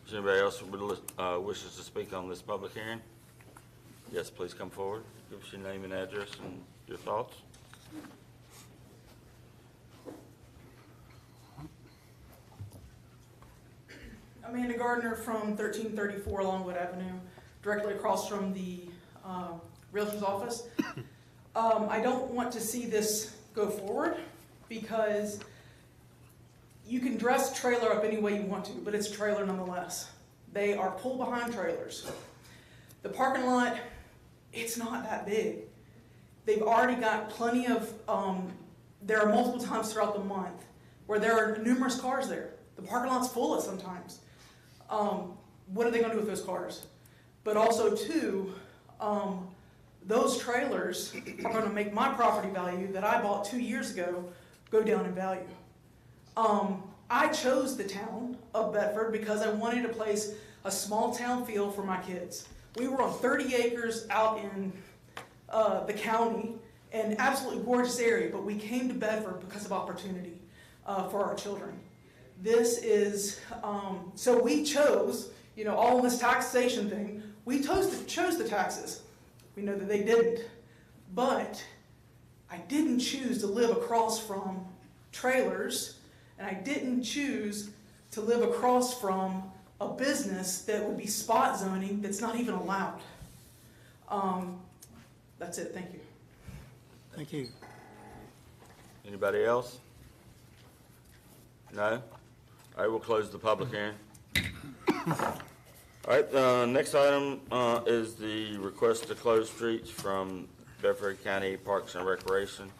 Is anybody else who wishes to speak on this public hearing? Yes, please come forward. Give us your name and address and your thoughts. Amanda Gardner from 1334 Longwood Avenue, directly across from the Realtor's office. I don't want to see this go forward because you can dress a trailer up any way you want to, but it's a trailer nonetheless. They are pull-behind trailers. The parking lot, it's not that big. They've already got plenty of, there are multiple times throughout the month where there are numerous cars there. The parking lot's full of sometimes. What are they gonna do with those cars? But also too, those trailers are gonna make my property value that I bought 2 years ago go down in value. I chose the town of Bedford because I wanted a place, a small town feel for my kids. We were on 30 acres out in the county, an absolutely gorgeous area, but we came to Bedford because of opportunity for our children. This is, so we chose, all this taxation thing, we chose the taxes. We know that they didn't, but I didn't choose to live across from trailers, and I didn't choose to live across from a business that would be spot zoning that's not even allowed. That's it, thank you. Thank you. Anybody else? No? All right, we'll close the public hearing. All right, next item is the request to close streets from Bedford County Parks and Recreation.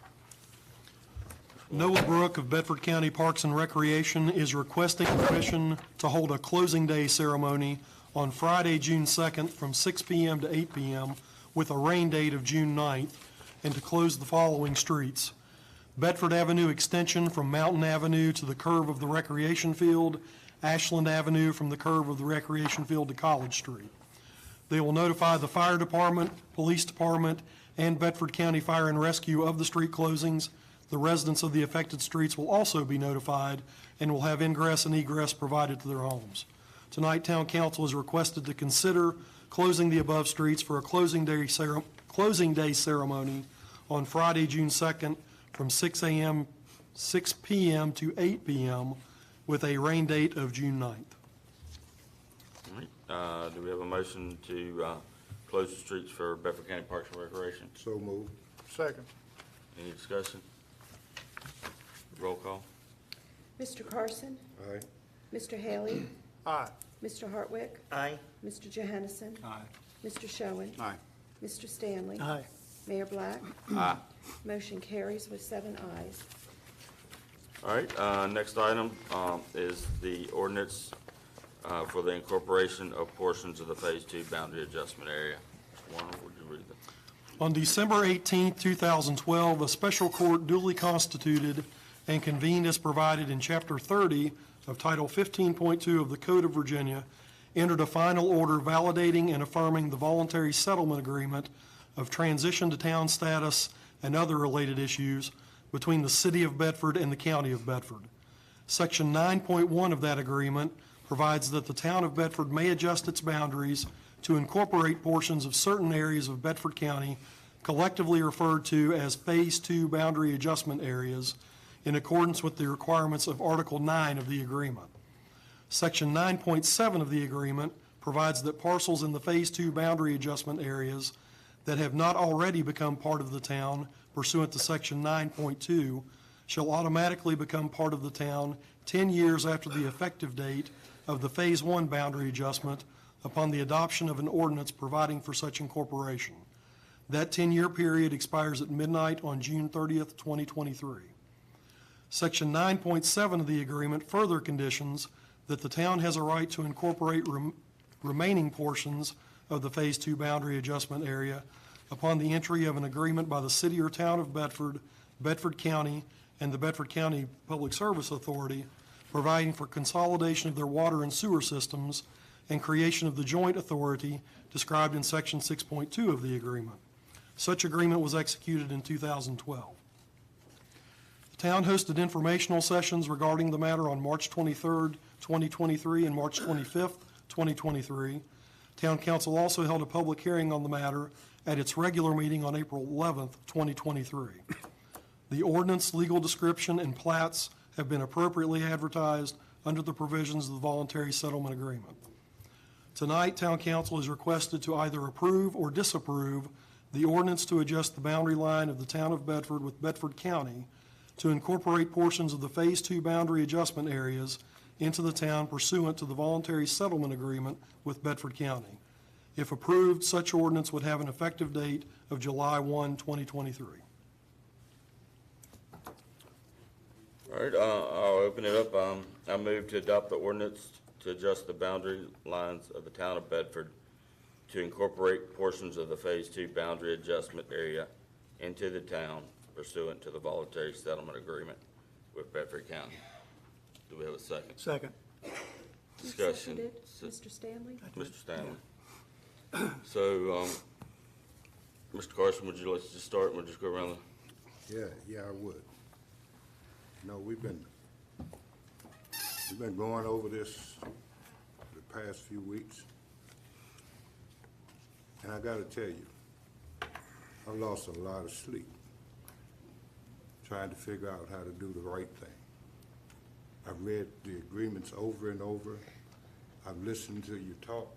Noah Brook of Bedford County Parks and Recreation is requesting permission to hold a closing day ceremony on Friday, June 2nd from 6 p.m. to 8 p.m. with a rain date of June 9th and to close the following streets: Bedford Avenue Extension from Mountain Avenue to the curve of the recreation field, Ashland Avenue from the curve of the recreation field to College Street. They will notify the fire department, police department, and Bedford County Fire and Rescue of the street closings. The residents of the affected streets will also be notified and will have ingress and egress provided to their homes. Tonight, Town Council is requested to consider closing the above streets for a closing day ceremony on Friday, June 2nd from 6 p.m. to 8 p.m. with a rain date of June 9th. All right. Do we have a motion to close the streets for Bedford County Parks and Recreation? So moved. Second. Any discussion? Roll call. Mr. Carson? Aye. Mr. Haley? Aye. Mr. Hartwick? Aye. Mr. Johannesson? Aye. Mr. Schoen? Aye. Mr. Stanley? Aye. Mayor Black? Aye. Motion carries with 7 ayes. All right, next item is the ordinance for the incorporation of portions of the Phase 2 boundary adjustment area. Warner, would you read that? On December 18, 2012, a special court duly constituted and convened as provided in Chapter 30 of Title 15.2 of the Code of Virginia entered a final order validating and affirming the voluntary settlement agreement of transition to town status and other related issues between the City of Bedford and the County of Bedford. Section 9.1 of that agreement provides that the Town of Bedford may adjust its boundaries to incorporate portions of certain areas of Bedford County collectively referred to as Phase 2 boundary adjustment areas in accordance with the requirements of Article 9 of the agreement. Section 9.7 of the agreement provides that parcels in the Phase 2 boundary adjustment areas that have not already become part of the town pursuant to Section 9.2 shall automatically become part of the town 10 years after the effective date of the Phase 1 boundary adjustment upon the adoption of an ordinance providing for such incorporation. That 10-year period expires at midnight on June 30th, 2023. Section 9.7 of the agreement further conditions that the town has a right to incorporate remaining portions of the Phase 2 boundary adjustment area upon the entry of an agreement by the City or Town of Bedford, Bedford County, and the Bedford County Public Service Authority, providing for consolidation of their water and sewer systems and creation of the joint authority described in Section 6.2 of the agreement. Such agreement was executed in 2012. The town hosted informational sessions regarding the matter on March 23rd, 2023 and March 25th, 2023. Town Council also held a public hearing on the matter at its regular meeting on April 11th, 2023. The ordinance, legal description, and plats have been appropriately advertised under the provisions of the voluntary settlement agreement. Tonight, Town Council is requested to either approve or disapprove the ordinance to adjust the boundary line of the Town of Bedford with Bedford County to incorporate portions of the Phase 2 boundary adjustment areas into the town pursuant to the voluntary settlement agreement with Bedford County. If approved, such ordinance would have an effective date of July 1, 2023. All right, I'll open it up. I move to adopt the ordinance to adjust the boundary lines of the Town of Bedford to incorporate portions of the Phase 2 boundary adjustment area into the town pursuant to the voluntary settlement agreement with Bedford County. Do we have a second? Second. Discussion. Mr. Stanley? Mr. Stanley. So, Mr. Carson, would you like to just start and we'll just go around the... Yeah, I would. You know, we've been going over this the past few weeks. And I gotta tell you, I lost a lot of sleep trying to figure out how to do the right thing. I've read the agreements over and over. I've listened to you talk,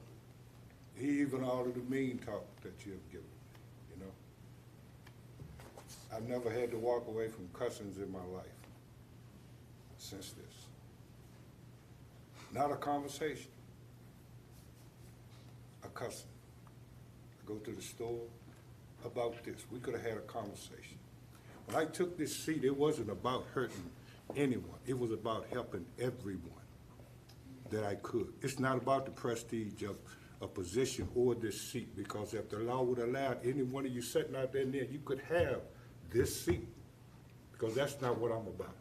even all of the mean talk that you have given, you know. I've never had to walk away from cussings in my life since this. Not a conversation, a cussing. I go to the store about this. We could have had a conversation. When I took this seat, it wasn't about hurting anyone. It was about helping everyone that I could. It's not about the prestige a position or this seat, because if the law would allow any one of you sitting out there, you could have this seat, because that's not what I'm about.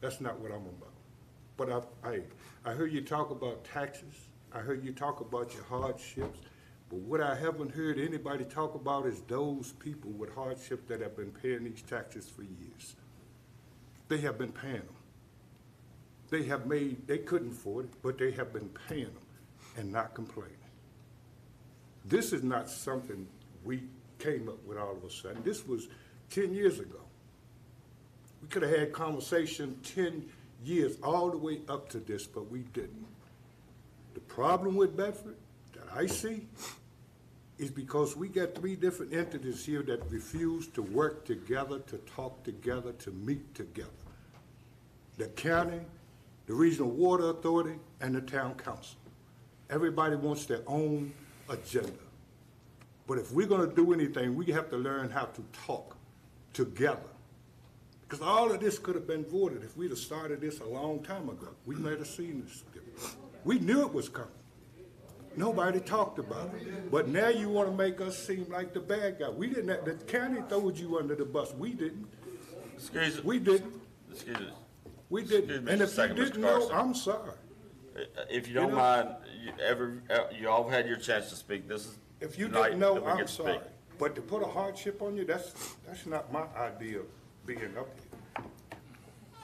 That's not what I'm about. But I heard you talk about taxes. I heard you talk about your hardships. But what I haven't heard anybody talk about is those people with hardships that have been paying these taxes for years. They have been paying them. They couldn't afford it, but they have been paying them and not complaining. This is not something we came up with all of a sudden. This was 10 years ago. We could have had conversation 10 years all the way up to this, but we didn't. The problem with Bedford that I see is because we got 3 different entities here that refuse to work together, to talk together, to meet together. The county, the Regional Water Authority, and the town council. Everybody wants their own agenda. But if we're gonna do anything, we have to learn how to talk together. Because all of this could have been voided if we'd have started this a long time ago. We might have seen this. We knew it was coming. Nobody talked about it. But now you want to make us seem like the bad guy. We didn't have, the county throwed you under the bus. We didn't. Excuse me. We didn't. Excuse me. We didn't. Excuse me And for a if you second, Mr. didn't know, Carson. I'm sorry. If you don't mind, you all had your chance to speak. This is If you tonight didn't know, that we I'm get to sorry. speak. But to put a hardship on you, that's not my idea of being up here.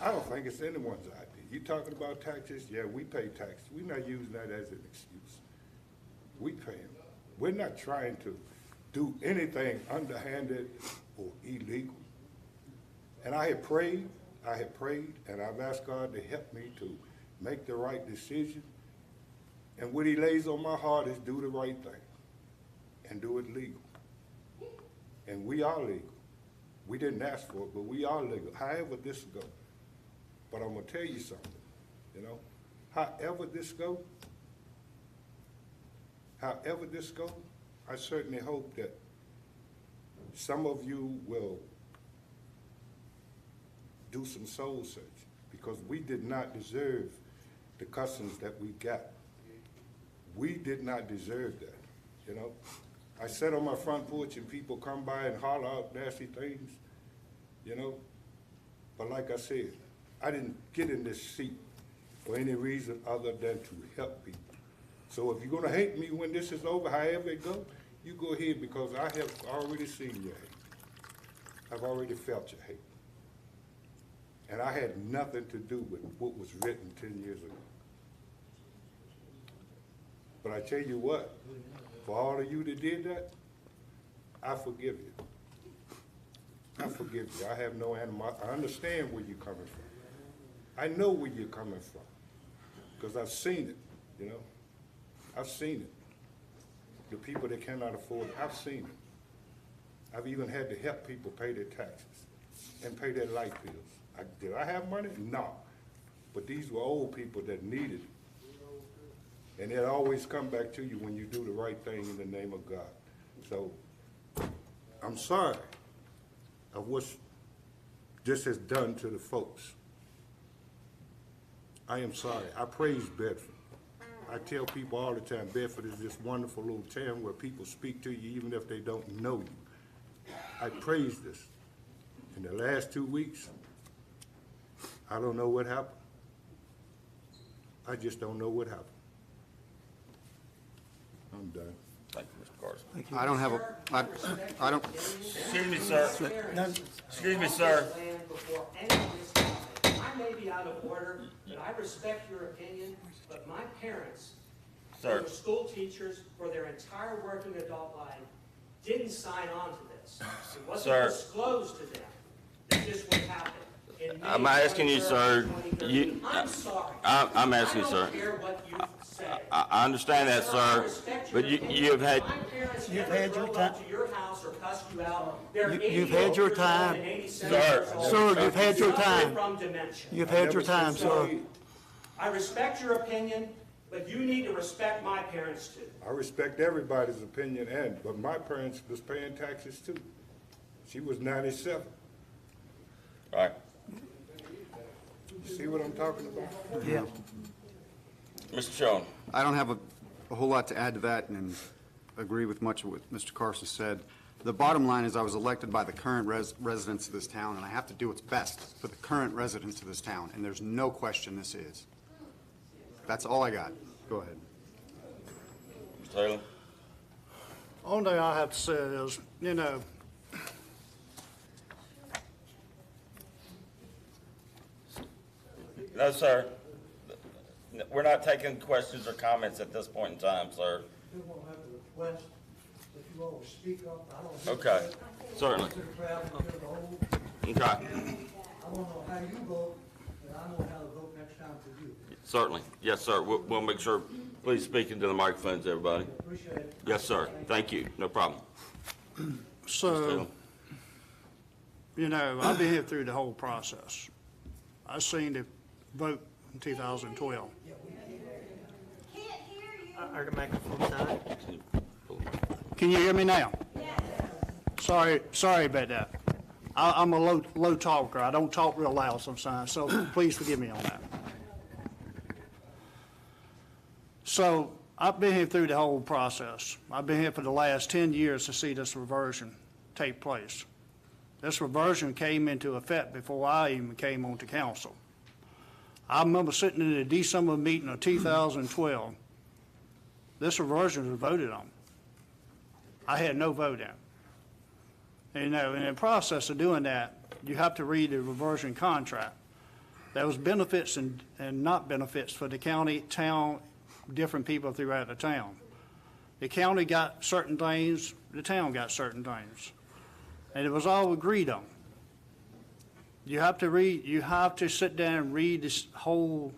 I don't think it's anyone's idea. You talking about taxes? Yeah, we pay taxes. We're not using that as an excuse. We pay them. We're not trying to do anything underhanded or illegal. And I have prayed, and I've asked God to help me to make the right decision. And what he lays on my heart is do the right thing and do it legal. And we are legal. We didn't ask for it, but we are legal, however this goes. But I'm gonna tell you something, however this goes, I certainly hope that some of you will do some soul searching, because we did not deserve the customs that we got. We did not deserve that, I sat on my front porch and people come by and holler out nasty things, But like I said, I didn't get in this seat for any reason other than to help people. So if you're gonna hate me when this is over, however it goes, you go ahead, because I have already seen your hate. I've already felt your hate. And I had nothing to do with what was written 10 years ago. But I tell you what, for all of you that did that, I forgive you. I forgive you. I have no animosity. I understand where you're coming from. I know where you're coming from, because I've seen it, I've seen it. The people that cannot afford it, I've seen it. I've even had to help people pay their taxes and pay their light bills. Did I have money? No. But these were old people that needed it. And it always come back to you when you do the right thing in the name of God. So I'm sorry of what this has done to the folks. I am sorry. I praise Bedford. I tell people all the time, Bedford is this wonderful little town where people speak to you even if they don't know you. I praise this. In the last 2 weeks, I don't know what happened. I just don't know what happened. I'm done. Thank you, Mr. Carson. I don't have I don't. Excuse me, sir. Excuse me, sir. I may be out of order, but I respect your opinion, but my parents, who Sir. were school teachers for their entire working adult life, didn't sign on to this. It wasn't Sir. disclosed to them that this would happen. In May I'm asking you, 23rd, sir. 2013. I'm sorry. I'm asking you, I sir. don't care what you say. I understand that, sir, but you have had. You've had your time. To your house or cussed you out. They're You've had your time. Sir. Sir, you've had your time. From dementia. You've had your time, sir. I respect your opinion, but you need to respect my parents too. I respect everybody's opinion, but my parents was paying taxes too. She was 97. All right. You see what I'm talking about? Yeah. Mr. Sean. I don't have a whole lot to add to that and agree with much of what Mr. Carson said. The bottom line is I was elected by the current residents of this town, and I have to do what's best for the current residents of this town, and there's no question this is. That's all I got. Go ahead. Mr. Taylor? Only thing I have to say is, you know, No, sir. We're not taking questions or comments at this point in time, sir. We won't have to request that you all speak up. I don't. Okay, certainly. To the crowd and to the whole. Okay, I won't know how you vote, but I know how to vote next time for you. certainly. Yes, sir. We'll make sure, please speak into the microphones, everybody. Appreciate it. Yes, sir. Thank you. No problem. so, you know, I've been here through the whole process. I seen the vote in 2012. Are the microphones on? Can you hear me now? Sorry about that. I'm a low talker. I don't talk real loud sometimes, so please forgive me on that. So I've been here through the whole process. I've been here for the last 10 years to see this reversion take place. This reversion came into effect before I even came onto council. I remember sitting in the December meeting of 2012. This reversion was voted on. I had no vote in it. You know, in the process of doing that, you have to read the reversion contract. There was benefits and not benefits for the county, town, different people throughout the town. The county got certain things, the town got certain things. And it was all agreed on. You have to sit down and read this whole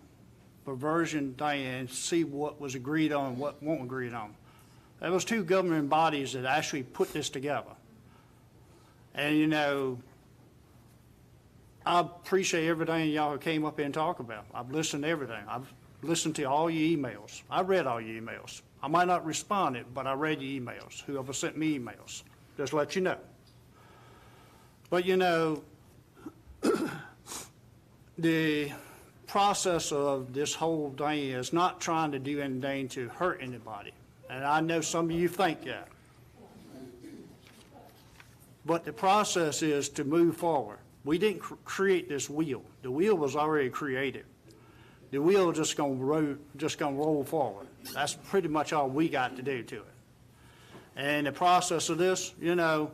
reversion thing and see what was agreed on and what wasn't agreed on. There was two government bodies that actually put this together. And, you know, I appreciate everything y'all came up here and talked about. I've listened to everything. I've listened to all your emails. I read all your emails. I might not respond it, but I read your emails. Whoever sent me emails, just let you know. But, you know, the process of this whole thing is not trying to do anything to hurt anybody. And I know some of you think that. But the process is to move forward. We didn't create this wheel. The wheel was already created. The wheel is just gonna roll forward. That's pretty much all we got to do to it. And the process of this, you know,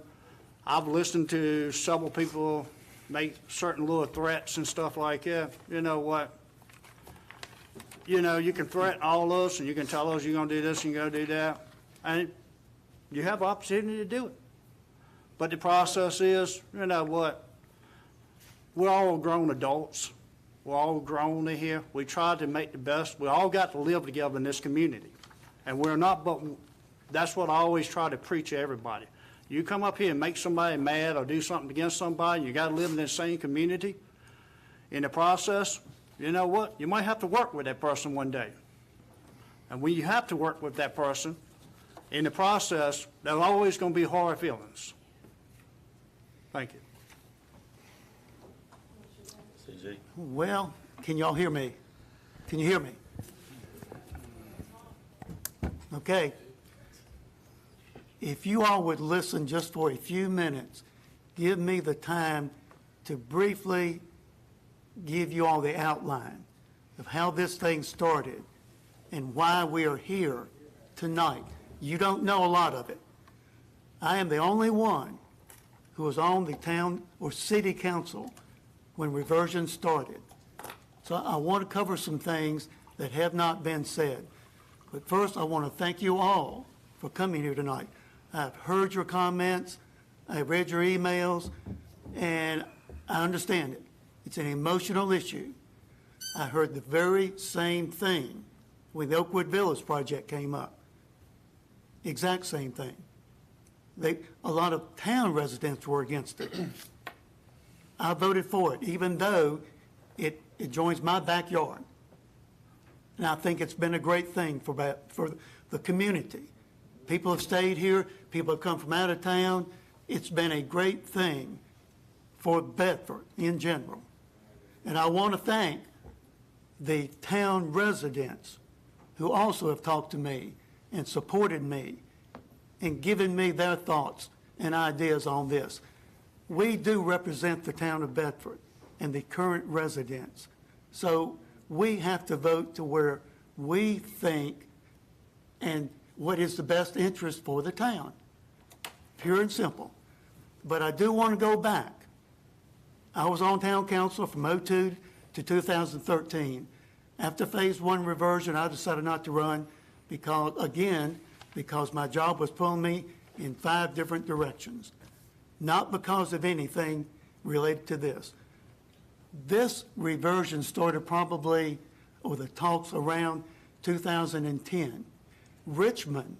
I've listened to several people make certain little threats and stuff like that. You know what? You know, you can threaten all of us and you can tell us you're gonna do this and you're gonna do that. And you have opportunity to do it. But the process is, you know what? We're all grown adults. We're all grown in here. We try to make the best. We all got to live together in this community. And we're not, but that's what I always try to preach to everybody. You come up here and make somebody mad or do something against somebody, you got to live in the same community. In the process, you know what? You might have to work with that person one day. And when you have to work with that person, in the process, there's always going to be hard feelings. Thank you. CG. Well, can y'all hear me? Can you hear me? Okay. If you all would listen just for a few minutes, give me the time to briefly give you all the outline of how this thing started and why we are here tonight. You don't know a lot of it. I am the only one who was on the town or city council when reversion started. So I want to cover some things that have not been said. But first, I want to thank you all for coming here tonight. I've heard your comments, I've read your emails, and I understand it. It's an emotional issue. I heard the very same thing when the Oakwood Village project came up. Exact same thing. A lot of town residents were against it. I voted for it, even though it joins my backyard. And I think it's been a great thing for the community. People have stayed here, people have come from out of town. It's been a great thing for Bedford in general. And I want to thank the town residents who also have talked to me and supported me and given me their thoughts and ideas on this. We do represent the town of Bedford and the current residents. So we have to vote to where we think and what is the best interest for the town. Pure and simple. But I do want to go back. I was on town council from 2002 to 2013. After phase one reversion, I decided not to run because my job was pulling me in 5 different directions. Not because of anything related to this. This reversion started probably, or the talks around 2010. Richmond,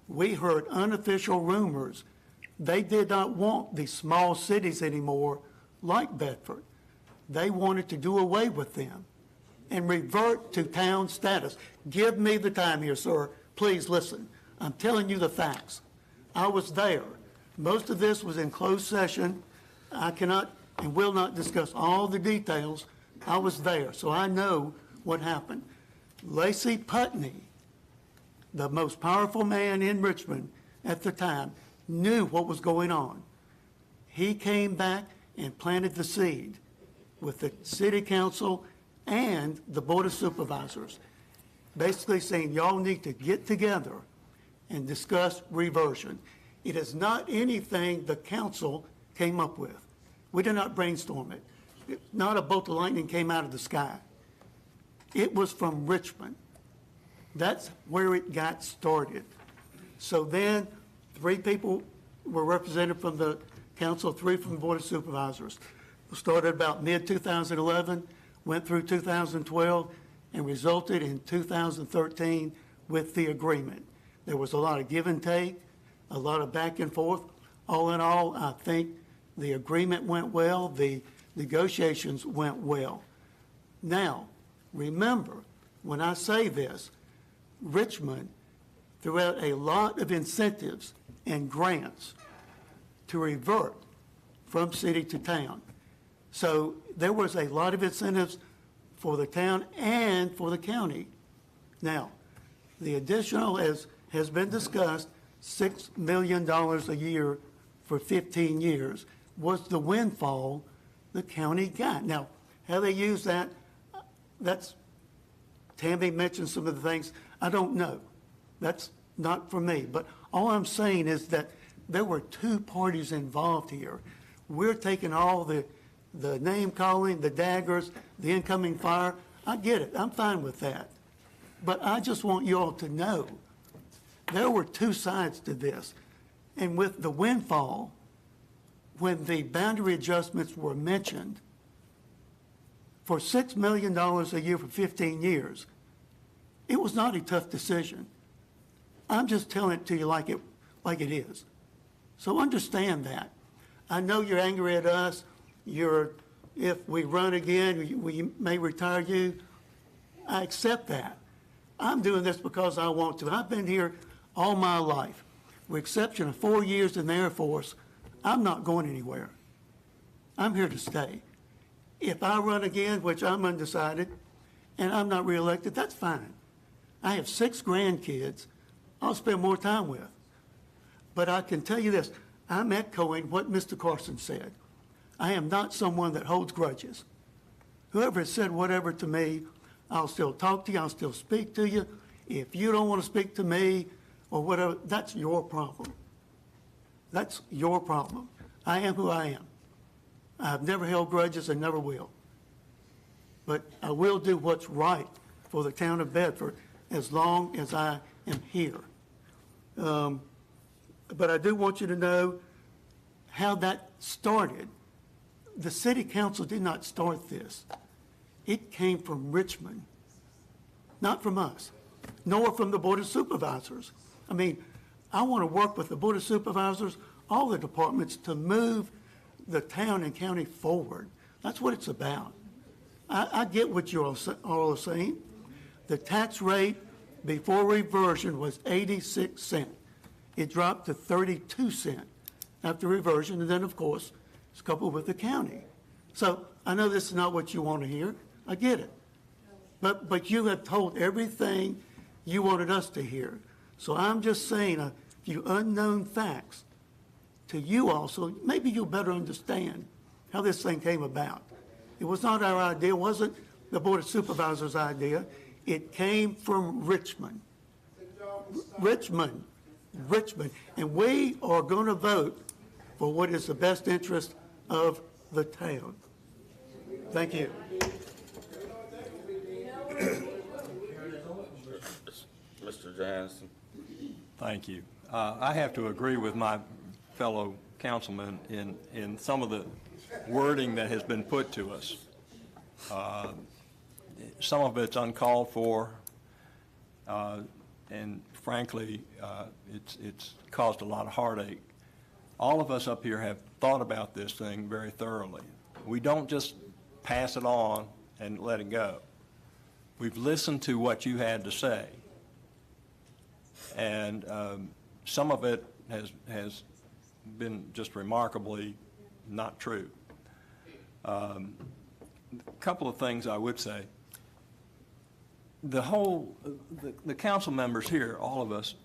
we heard unofficial rumors. They did not want the small cities anymore like Bedford. They wanted to do away with them and revert to town status. Give me the time here, sir. Please listen. I'm telling you the facts. I was there. Most of this was in closed session. I cannot and will not discuss all the details. I was there, so I know what happened. Lacey Putney, the most powerful man in Richmond at the time, knew what was going on. He came back and planted the seed with the city council and the board of supervisors, basically saying y'all need to get together and discuss reversion. It is not anything the council came up with. We did not brainstorm it. Not a bolt of lightning came out of the sky. It was from Richmond. That's where it got started. So then 3 people were represented from the council, 3 from the board of supervisors. It started about mid-2011, went through 2012, and resulted in 2013 with the agreement. There was a lot of give and take, a lot of back and forth. All in all, I think the agreement went well, the negotiations went well. Now, remember, when I say this, Richmond threw out a lot of incentives and grants to revert from city to town. So there was a lot of incentives for the town and for the county. Now, the additional, as has been discussed, $6 million a year for 15 years was the windfall the county got. Now, how they use that, that's, Tammy mentioned some of the things, I don't know. That's not for me. But all I'm saying is that there were 2 parties involved here. We're taking all the name calling, the daggers, the incoming fire. I get it. I'm fine with that. But I just want you all to know there were 2 sides to this. And with the windfall, when the boundary adjustments were mentioned, for $6 million a year for 15 years, it was not a tough decision. I'm just telling it to you like it is. So understand that. I know you're angry at us. If we run again, we may retire you. I accept that. I'm doing this because I want to. I've been here all my life. With exception of 4 years in the Air Force, I'm not going anywhere. I'm here to stay. If I run again, which I'm undecided, and I'm not reelected, that's fine. I have 6 grandkids I'll spend more time with. But I can tell you this, I'm echoing what Mr. Carson said. I am not someone that holds grudges. Whoever has said whatever to me, I'll still talk to you, I'll still speak to you. If you don't want to speak to me or whatever, that's your problem. That's your problem. I am who I am. I've never held grudges and never will. But I will do what's right for the town of Bedford as long as I am here. But I do want you to know how that started. The city council did not start this. It came from Richmond, not from us, nor from the board of supervisors. I mean, I want to work with the board of supervisors, all the departments, to move the town and county forward. That's what it's about. I get what you all are saying. The tax rate before reversion was 86 cents. It dropped to 32 cents after reversion, and then, of course, it's coupled with the county. So I know this is not what you want to hear. I get it. But you have told everything you wanted us to hear. So I'm just saying a few unknown facts to you all, so maybe you'll better understand how this thing came about. It was not our idea, it wasn't the Board of Supervisors' idea. It came from Richmond. Richmond. And we are going to vote for what is the best interest of the town. Thank you. Mr. Johansson. Thank you. I have to agree with my fellow councilman in some of the wording that has been put to us. Some of it's uncalled for, and frankly, it's caused a lot of heartache. All of us up here have thought about this thing very thoroughly. We don't just pass it on and let it go. We've listened to what you had to say, and some of it has been just remarkably not true. A couple of things I would say. The council members here, all of us,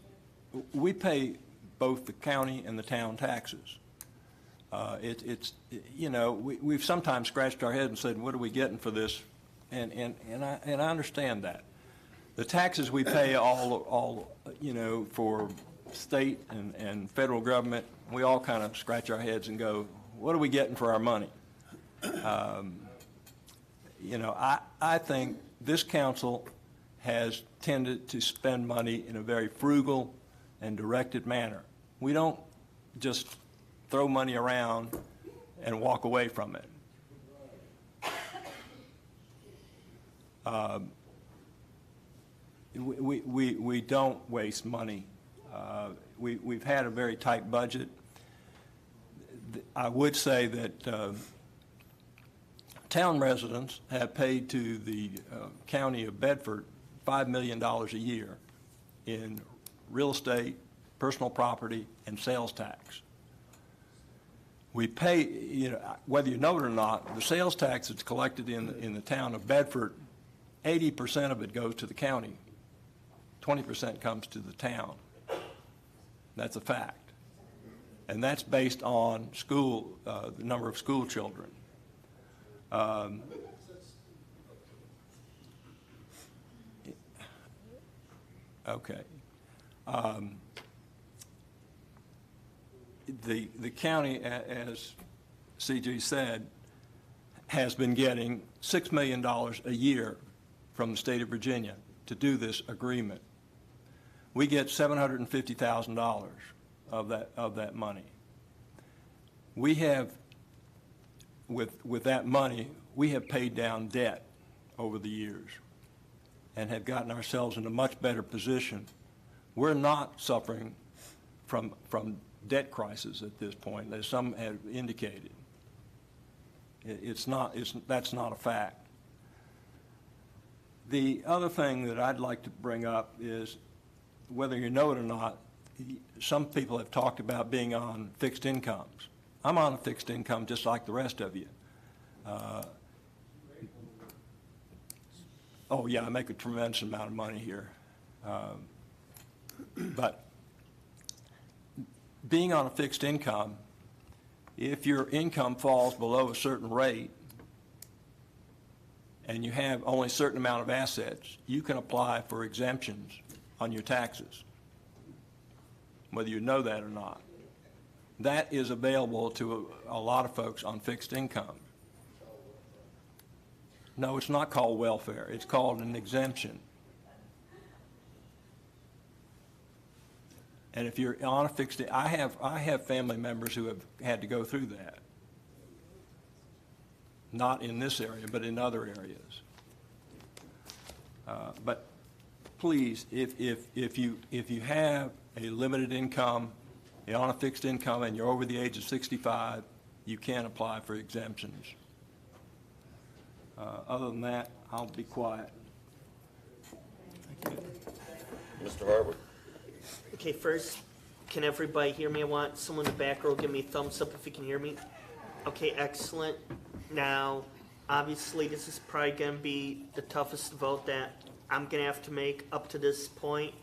we pay both the county and the town taxes. We've sometimes scratched our head and said, what are we getting for this? And I understand that. The taxes we pay all for state and federal government, we all kind of scratch our heads and go, what are we getting for our money? I think this council has tended to spend money in a very frugal and directed manner. We don't just throw money around and walk away from it. We don't waste money. We've had a very tight budget. I would say that town residents have paid to the county of Bedford $5 million a year in real estate, personal property, and sales tax. We pay, whether you know it or not, the sales tax that's collected in the town of Bedford, 80% of it goes to the county. 20% comes to the town. That's a fact. And that's based on the number of school children. Okay. The county, as CG said, has been getting $6 million a year from the state of Virginia to do this agreement. We get $750,000 of that money. We have, with that money, we have paid down debt over the years and have gotten ourselves in a much better position. We're not suffering from debt crisis at this point, as some have indicated. That's not a fact. The other thing that I'd like to bring up is, whether you know it or not, some people have talked about being on fixed incomes. I'm on a fixed income just like the rest of you. Oh yeah, I make a tremendous amount of money here. But being on a fixed income, if your income falls below a certain rate and you have only a certain amount of assets, you can apply for exemptions on your taxes, whether you know that or not. That is available to a lot of folks on fixed income. No, it's not called welfare. It's called an exemption. And if you're on a fixed, I have family members who have had to go through that. Not in this area, but in other areas. But please, if you have a limited income, you're on a fixed income, and you're over the age of 65, you can apply for exemptions. Other than that, I'll be quiet. Thank you. Mr. Harwood. Okay, first, can everybody hear me? I want someone in the back row give me a thumbs up if you can hear me. Okay, excellent. Now, obviously, this is probably going to be the toughest vote that I'm gonna have to make up to this point.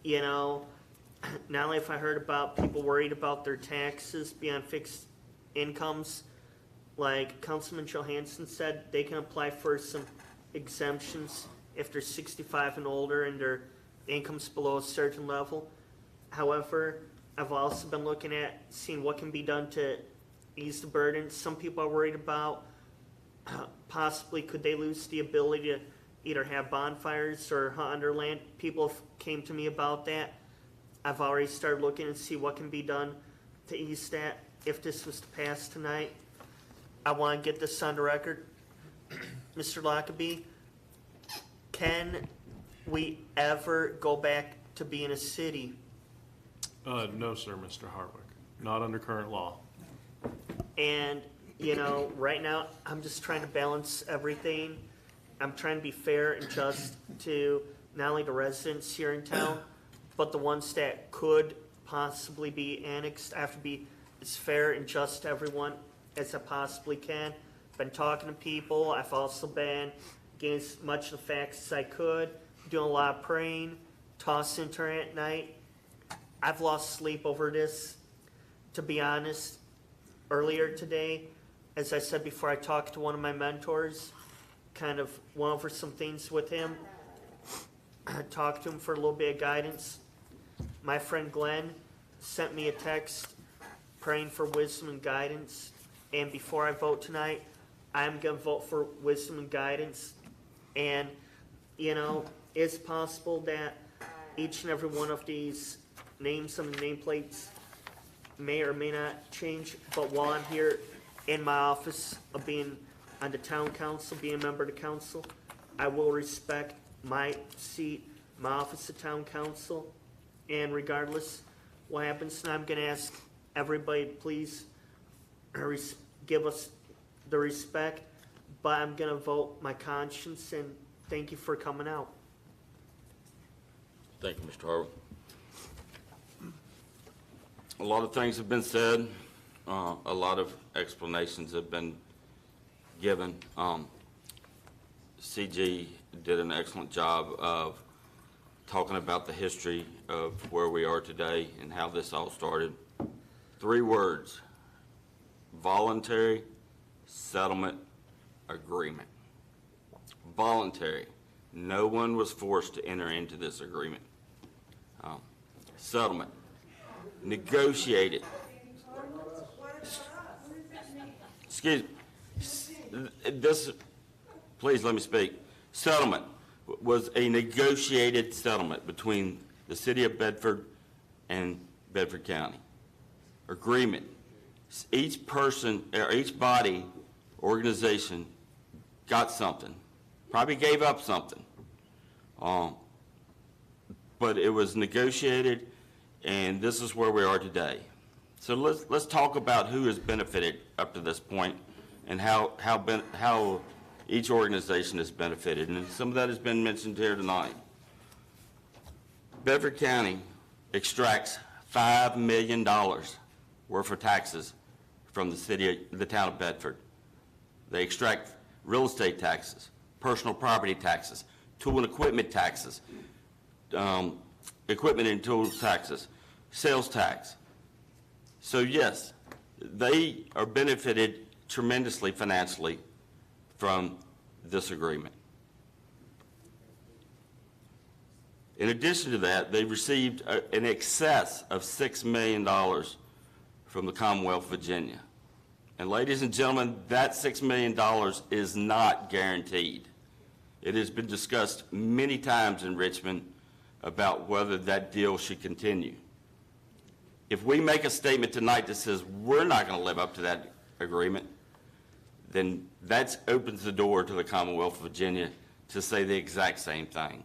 You know, not only have I heard about people worried about their taxes beyond fixed incomes, like Councilman Johansson said, they can apply for some exemptions if they're 65 and older and their income's below a certain level. However, I've also been looking at seeing what can be done to ease the burden. Some people are worried about possibly could they lose the ability to either have bonfires or hunt under land. People have came to me about that. I've already started looking and see what can be done to ease that if this was to pass tonight. I want to get this on the record. Mr. Lockaby, can we ever go back to being a city? No, sir, Mr. Harwick. Not under current law. And, you know, right now, I'm just trying to balance everything. I'm trying to be fair and just to not only the residents here in town, but the ones that could possibly be annexed. I have to be as fair and just to everyone as I possibly can. Been talking to people. I've also been getting as much of the facts as I could, doing a lot of praying, tossing internet at night. I've lost sleep over this, to be honest. Earlier today, as I said before, I talked to one of my mentors, kind of went over some things with him. I talked to him for a little bit of guidance. My friend Glenn sent me a text praying for wisdom and guidance. And before I vote tonight, I'm going to vote for wisdom and guidance. And, you know, it's possible that each and every one of these names on the nameplates may or may not change. But while I'm here in my office of being on the town council, being a member of the council, I will respect my seat, my office of town council. And regardless what happens, I'm going to ask everybody, please give us the respect, but I'm going to vote my conscience, and thank you for coming out. Thank you, Mr. Harwood. A lot of things have been said. A lot of explanations have been given. CG did an excellent job of talking about the history of where we are today and how this all started. 3 words: voluntary settlement agreement. Voluntary. No one was forced to enter into this agreement. Settlement. Negotiated. Excuse me. This, please let me speak. Settlement was a negotiated settlement between the city of Bedford and Bedford County. Agreement. Each person, or each body, organization got something, probably gave up something. But it was negotiated, and this is where we are today. So let's talk about who has benefited up to this point and how each organization has benefited. And some of that has been mentioned here tonight. Bedford County extracts $5 million worth of taxes from the town of Bedford. They extract real estate taxes, personal property taxes, tool and equipment taxes, equipment and tools taxes, sales tax. So yes, they are benefited tremendously financially from this agreement. In addition to that, they received in excess of $6 million from the Commonwealth of Virginia. And ladies and gentlemen, that $6 million is not guaranteed. It has been discussed many times in Richmond about whether that deal should continue. If we make a statement tonight that says we're not going to live up to that agreement, then that opens the door to the Commonwealth of Virginia to say the exact same thing.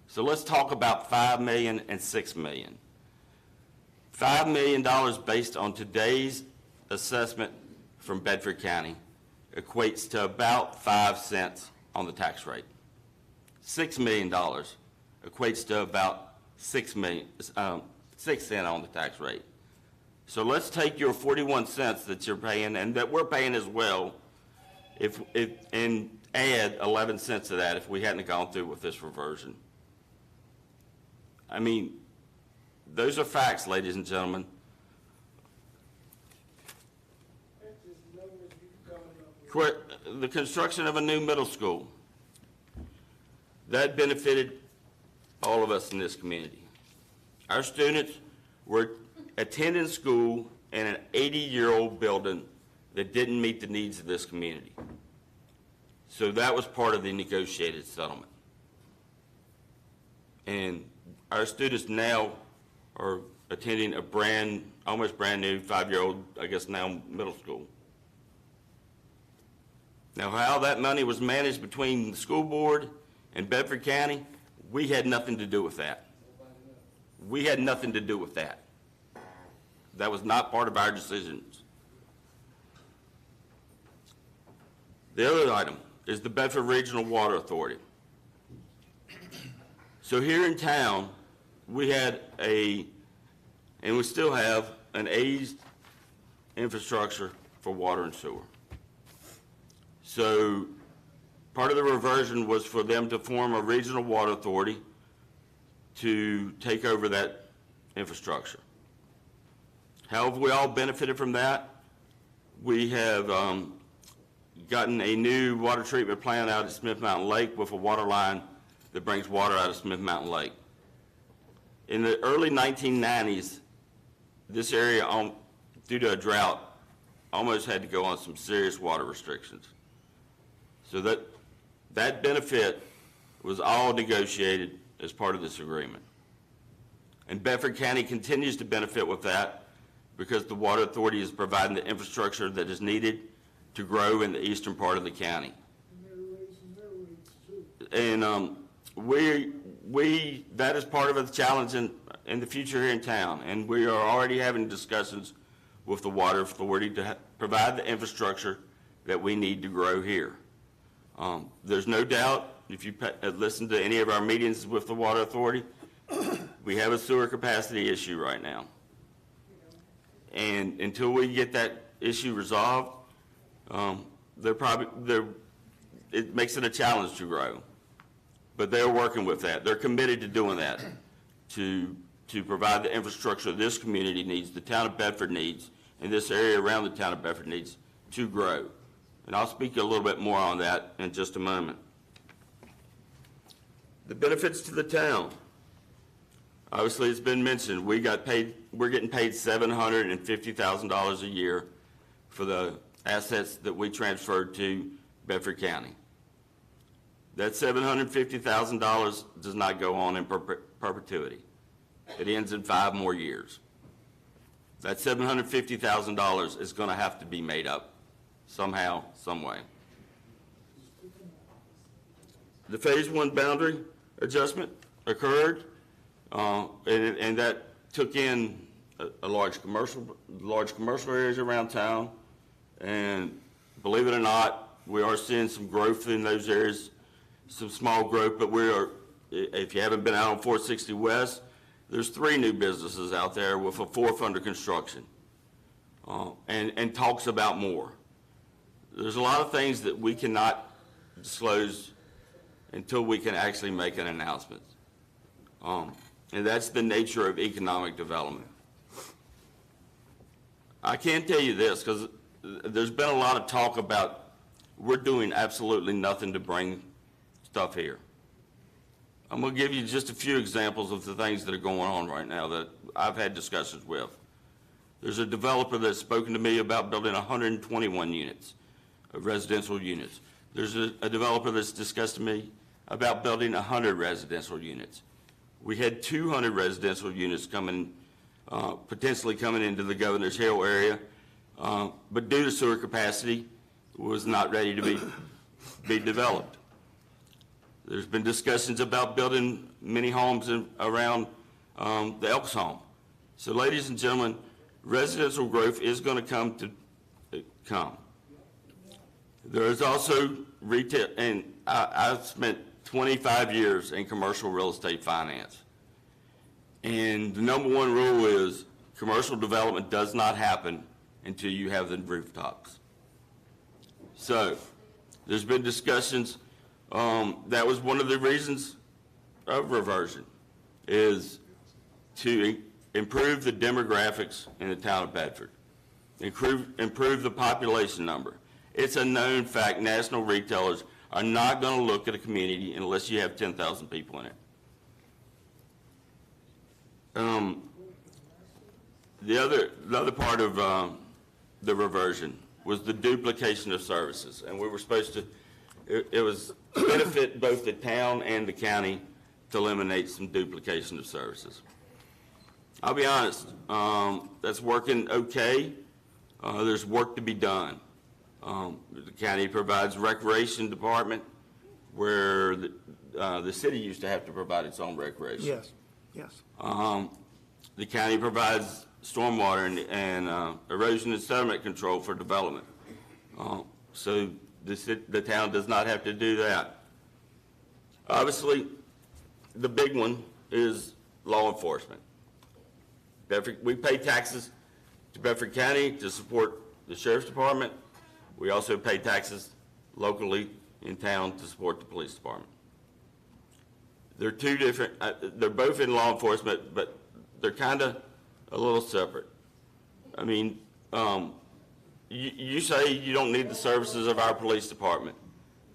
So let's talk about $5 million and $6 million. $5 million based on today's assessment from Bedford County equates to about 5 cents on the tax rate. $6 million equates to about 6 cents on the tax rate. So let's take your 41 cents that you're paying and that we're paying as well, and add 11 cents to that if we hadn't gone through with this reversion. I mean, those are facts, ladies and gentlemen. The construction of a new middle school. That benefited all of us in this community. Our students were attending school in an 80-year-old building that didn't meet the needs of this community. So that was part of the negotiated settlement. And our students now are attending a almost brand new 5-year-old, I guess now, middle school. Now, how that money was managed between the school board and Bedford County, we had nothing to do with that. We had nothing to do with that. That was not part of our decisions. The other item is the Bedford Regional Water Authority. So here in town, we had and we still have, an aged infrastructure for water and sewer. So part of the reversion was for them to form a regional water authority to take over that infrastructure. How have we all benefited from that? We have gotten a new water treatment plant out at Smith Mountain Lake with a water line that brings water out of Smith Mountain Lake. In the early 1990s, this area, due to a drought, almost had to go on some serious water restrictions. So that benefit was all negotiated as part of this agreement. And Bedford County continues to benefit with that because the Water Authority is providing the infrastructure that is needed to grow in the eastern part of the county. And that is part of the challenge in the future here in town. And we are already having discussions with the Water Authority to provide the infrastructure that we need to grow here. There's no doubt, if you listen to any of our meetings with the Water Authority, we have a sewer capacity issue right now. And until we get that issue resolved, it makes it a challenge to grow. But they're working with that. They're committed to doing that, to provide the infrastructure this community needs, the town of Bedford needs, and this area around the town of Bedford needs to grow. And I'll speak a little bit more on that in just a moment. The benefits to the town. Obviously, it's been mentioned, we're getting paid $750,000 a year for the assets that we transferred to Bedford County. That $750,000 does not go on in perpetuity. It ends in 5 more years. That $750,000 is going to have to be made up somehow, some way. The Phase 1 boundary adjustment occurred, and that took in a large commercial areas around town. And believe it or not, we are seeing some growth in those areas, some small growth, but if you haven't been out on 460 West, there's 3 new businesses out there with a 4th under construction, and talks about more. There's a lot of things that we cannot disclose until we can actually make an announcement. And that's the nature of economic development. I can tell you this, because there's been a lot of talk about we're doing absolutely nothing to bring stuff here. I'm going to give you just a few examples of the things that are going on right now that I've had discussions with. There's a developer that's spoken to me about building 121 units of residential units. There's a developer that's discussed to me about building 100 residential units. We had 200 residential units potentially coming into the Governor's Hill area, but due to sewer capacity, was not ready to be developed. There's been discussions about building many homes around the Elks Home. So, ladies and gentlemen, residential growth is going to come. There is also retail, and I've spent 25 years in commercial real estate finance. And the number one rule is commercial development does not happen until you have the rooftops. So There's been discussions, that was one of the reasons of reversion, is to improve the demographics in the town of Bedford, improve the population number. It's a known fact, national retailers are not going to look at a community unless you have 10,000 people in it. The other part of the reversion was the duplication of services, and we were supposed to, it was to benefit both the town and the county to eliminate some duplication of services. I'll be honest, that's working okay. There's work to be done. The county provides recreation department where the city used to have to provide its own recreation. Yes, yes. The county provides stormwater and erosion and sediment control for development. So the town does not have to do that. Obviously, the big one is law enforcement. We pay taxes to Bedford County to support the sheriff's department. We also pay taxes locally in town to support the police department. They're two different, they're both in law enforcement, but they're kind of a little separate. I mean, you say you don't need the services of our police department.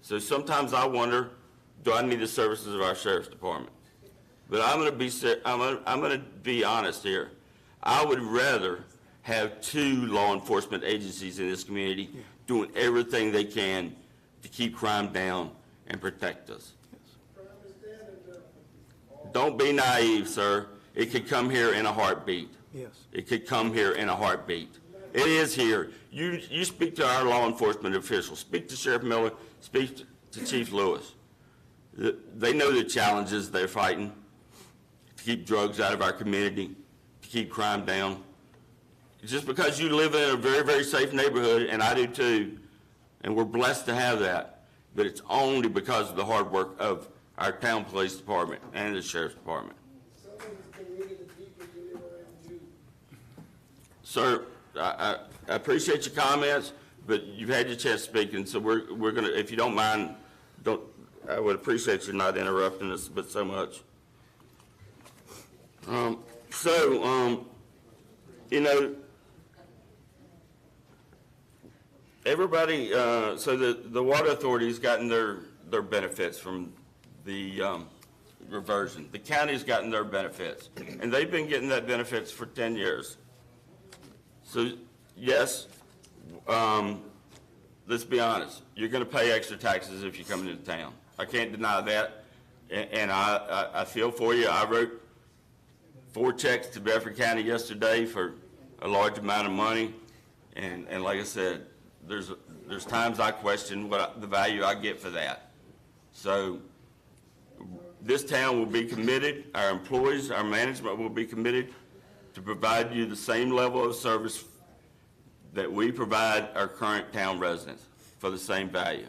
So sometimes I wonder, do I need the services of our sheriff's department? But I'm going to be honest here. I would rather have two law enforcement agencies in this community doing everything they can to keep crime down and protect us. Don't be naive, sir. It could come here in a heartbeat. Yes. It could come here in a heartbeat. It is here. You speak to our law enforcement officials. Speak to Sheriff Miller. Speak to Chief Lewis. They know the challenges they're fighting to keep drugs out of our community, to keep crime down. Just because you live in a very, very safe neighborhood, and I do too, and we're blessed to have that, but it's only because of the hard work of our town police department and the sheriff's department. Sir, I appreciate your comments, but you've had your chance to speak, and so we're going to, if you don't mind, I would appreciate you not interrupting us but so much. You know, everybody, so the water authority's gotten their benefits from the reversion. The county's gotten their benefits, and they've been getting that benefits for 10 years. So, yes, let's be honest. You're going to pay extra taxes if you come into town. I can't deny that, and I feel for you. I wrote 4 checks to Bedford County yesterday for a large amount of money, and like I said, there's times I question the value I get for that. So this town will be committed, our employees, our management will be committed to provide you the same level of service that we provide our current town residents for the same value.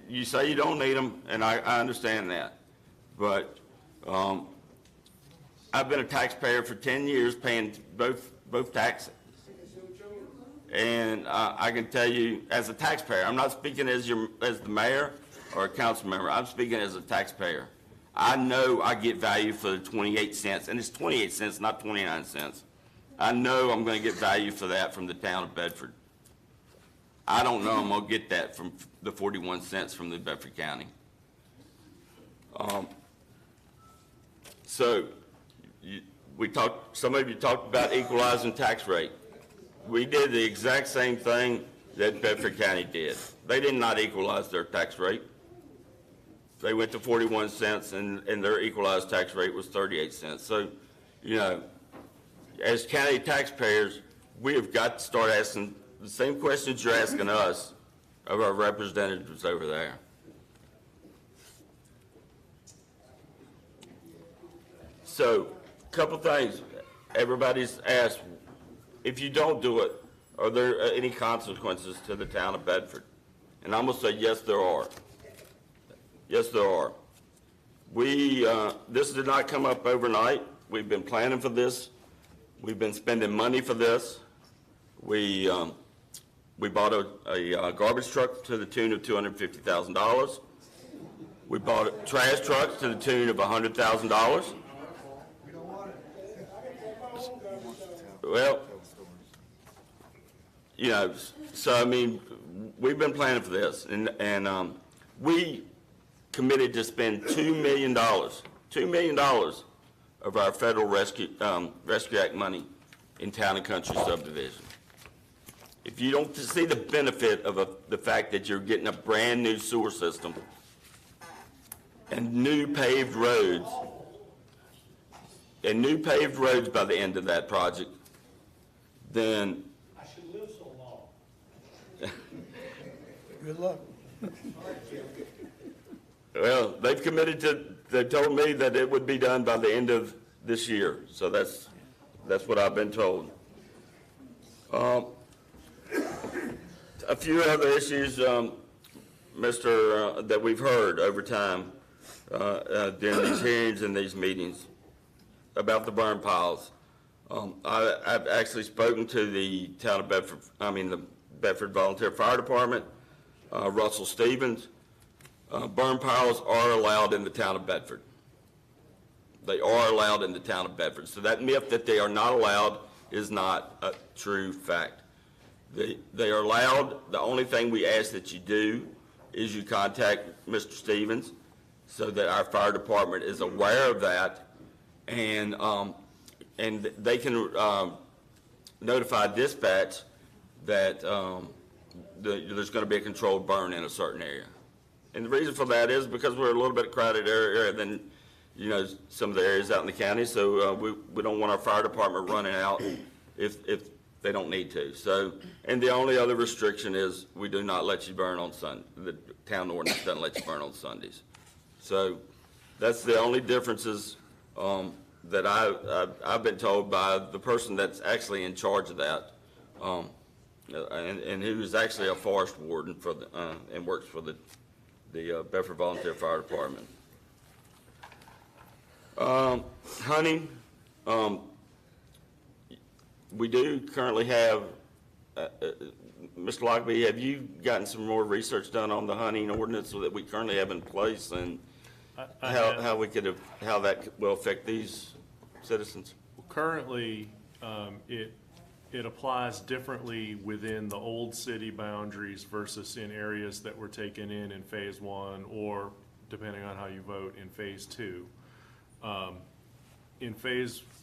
You say you don't need them, and I understand that, but I've been a taxpayer for 10 years paying both taxes. And I can tell you, as a taxpayer, I'm not speaking as the mayor or a council member, I'm speaking as a taxpayer. I know I get value for the 28 cents, and it's 28 cents, not 29 cents. I know I'm going to get value for that from the town of Bedford. I don't know I'm going to get that from the 41 cents from the Bedford County. Some of you talked about equalizing tax rate. We did the exact same thing that Bedford County did. They did not equalize their tax rate. They went to 41 cents, and their equalized tax rate was 38 cents. So, you know, as county taxpayers, we have got to start asking the same questions you're asking us of our representatives over there. So, a couple things. Everybody's asked, if you don't do it, are there any consequences to the town of Bedford? And I'm going to say, yes, there are. Yes, there are. This did not come up overnight. We've been planning for this. We've been spending money for this. We We bought a garbage truck to the tune of $250,000. We bought trash trucks to the tune of $100,000. Well, you know, so I mean, we've been planning for this, and we committed to spend $2 million of our federal Rescue Act money in town and country subdivision. If you don't see the benefit of the fact that you're getting a brand new sewer system and new paved roads by the end of that project, then I should live so long. Good luck. well, they've told me that it would be done by the end of this year, so that's what I've been told. A few other issues, that we've heard over time during these hearings and these meetings about the burn piles. I've actually spoken to the town of Bedford, the Bedford Volunteer Fire Department, Russell Stevens. Burn piles are allowed in the town of Bedford. They are allowed in the town of Bedford. So that myth that they are not allowed is not a true fact. They are allowed. The only thing we ask that you do is you contact Mr. Stevens so that our fire department is aware of that, and they can notify dispatch that there's going to be a controlled burn in a certain area. And the reason for that is because we're a little bit crowded area than, you know, some of the areas out in the county, so we don't want our fire department running out if they don't need to. So, and the only other restriction is we do not let you burn on Sunday. The town ordinance doesn't let you burn on Sundays. So that's the only differences that I've been told by the person that's actually in charge of that, and who is actually a forest warden for the and works for the Bedford Volunteer Fire Department. Hunting. We do currently have, Mr. Lockby, have you gotten some more research done on the hunting ordinance that we currently have in place, and how that will affect these citizens? Well, currently, it applies differently within the old city boundaries versus in areas that were taken in phase 1, or depending on how you vote, in phase 2.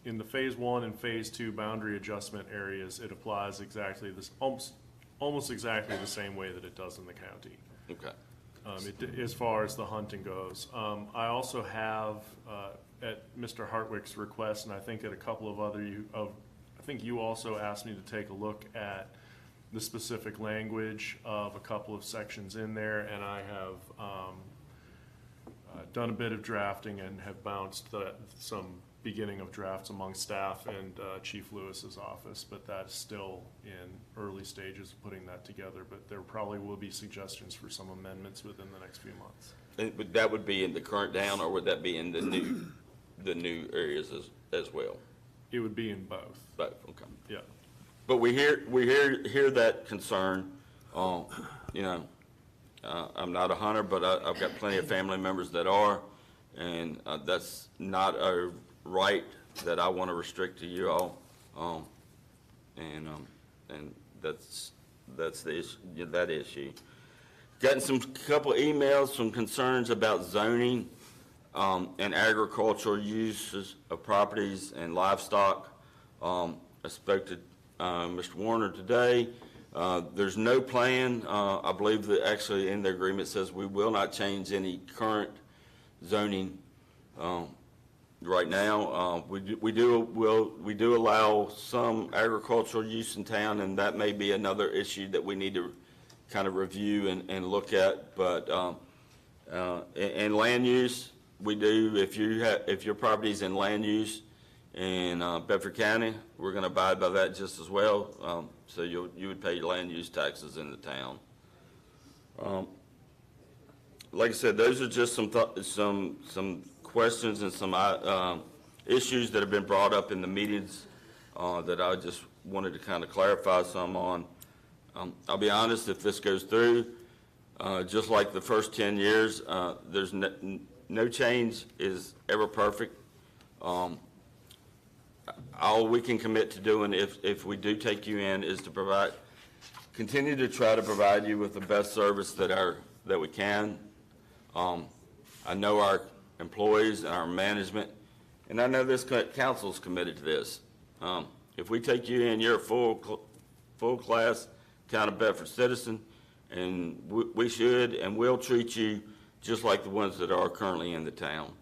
In the phase 1 and phase 2 boundary adjustment areas, it applies exactly this, almost exactly the same way that it does in the county. Okay. As far as the hunting goes. I also have, at Mr. Hartwick's request, and I think at a couple of other, I think you also asked me to take a look at the specific language of a couple of sections in there, and I have done a bit of drafting and have bounced some beginning of drafts among staff and Chief Lewis's office, but that's still in early stages of putting that together. But there probably will be suggestions for some amendments within the next few months. And that would be in the current down, or would that be in the new areas as well? It would be in both. Both, okay. Yeah. But we hear that concern. You know, I'm not a hunter, but I've got plenty of family members that are, and that's not a right that I want to restrict to you all, and that's the issue, that issue. Gotten couple emails, some concerns about zoning and agricultural uses of properties and livestock. I spoke to Mr. Warner today. There's no plan. I believe that actually in the agreement says we will not change any current zoning right now. We do allow some agricultural use in town, and that may be another issue that we need to kind of review and look at. But in land use, we do. If your property is in land use in Bedford County, we're going to abide by that just as well. So you would pay land use taxes in the town. Like I said, those are just some questions and some issues that have been brought up in the meetings that I just wanted to kind of clarify some on. I'll be honest, if this goes through, just like the first 10 years, there's no change is ever perfect. All we can commit to doing if we do take you in is to continue to try to provide you with the best service that we can. I know our employees and our management, and I know this council's committed to this. If we take you in, you're a full class town of Bedford citizen, and we should and will treat you just like the ones that are currently in the town.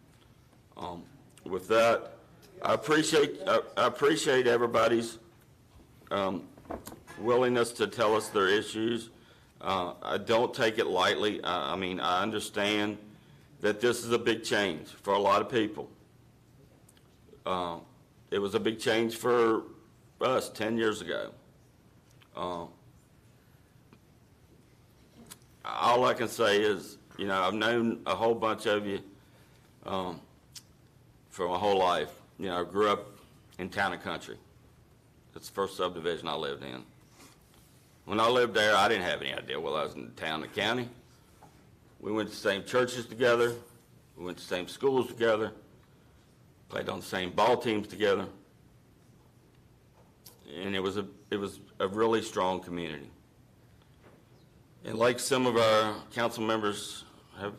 With that, I appreciate everybody's willingness to tell us their issues. I don't take it lightly. I mean, I understand that this is a big change for a lot of people. It was a big change for us 10 years ago. All I can say is, you know, I've known a whole bunch of you for my whole life. You know, I grew up in Town and Country. That's the first subdivision I lived in. When I lived there, I didn't have any idea whether I was in town or county. We went to the same churches together. We went to the same schools together. Played on the same ball teams together. And it was a really strong community. And like some of our council members have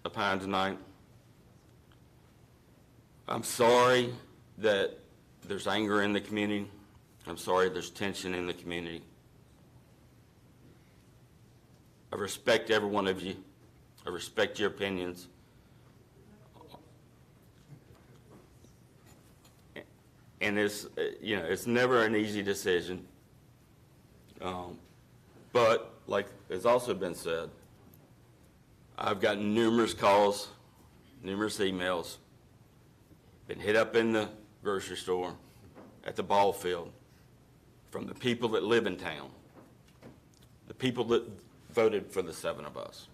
opined tonight, I'm sorry that there's anger in the community. I'm sorry there's tension in the community. I respect every one of you. I respect your opinions. And it's, you know, it's never an easy decision. But like has also been said, I've gotten numerous calls, numerous emails, been hit up in the grocery store, at the ball field, from the people that live in town, the people that voted for the 7 of us.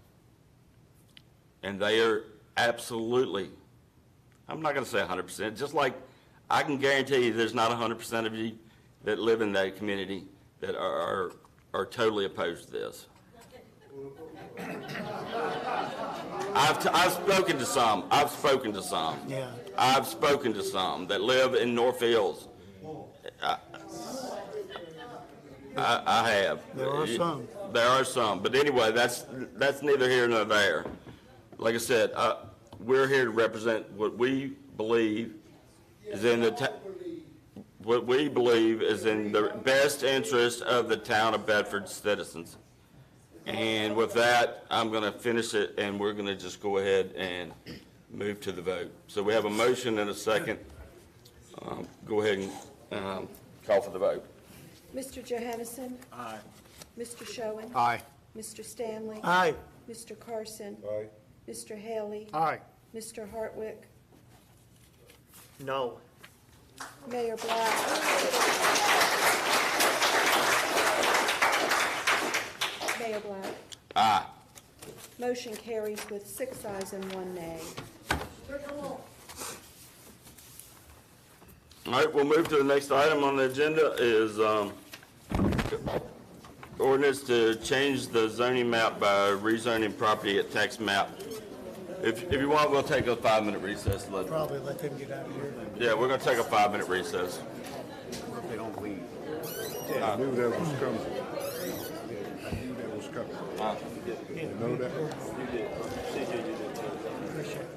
And they are absolutely, I'm not going to say 100%, just like I can guarantee you there's not 100% of you that live in that community that are totally opposed to this. I've spoken to some. I've spoken to some. Yeah. I've spoken to some that live in North Hills. I have. There are some. There are some. But anyway, that's neither here nor there. Like I said, we're here to represent what we believe is in the best interest of the town of Bedford citizens. And with that, I'm going to finish it, and we're going to just go ahead and move to the vote. So we have a motion and a second. Go ahead and call for the vote. Mr. Johannesson? Aye. Mr. Schoen? Aye. Mr. Stanley? Aye. Mr. Carson? Aye. Mr. Haley? Aye. Mr. Hartwick? No. Mayor Black? Mayor Black? Aye. Motion carries with 6 ayes and 1 nay. All right, we'll move to the next item on the agenda is ordinance to change the zoning map by rezoning property at tax map. If you want, we'll take a 5-minute recess. Probably let them get out of here. Yeah, we're going to take a 5-minute recess. They don't leave. I knew that was coming. I knew that was coming. You know that? Appreciate it.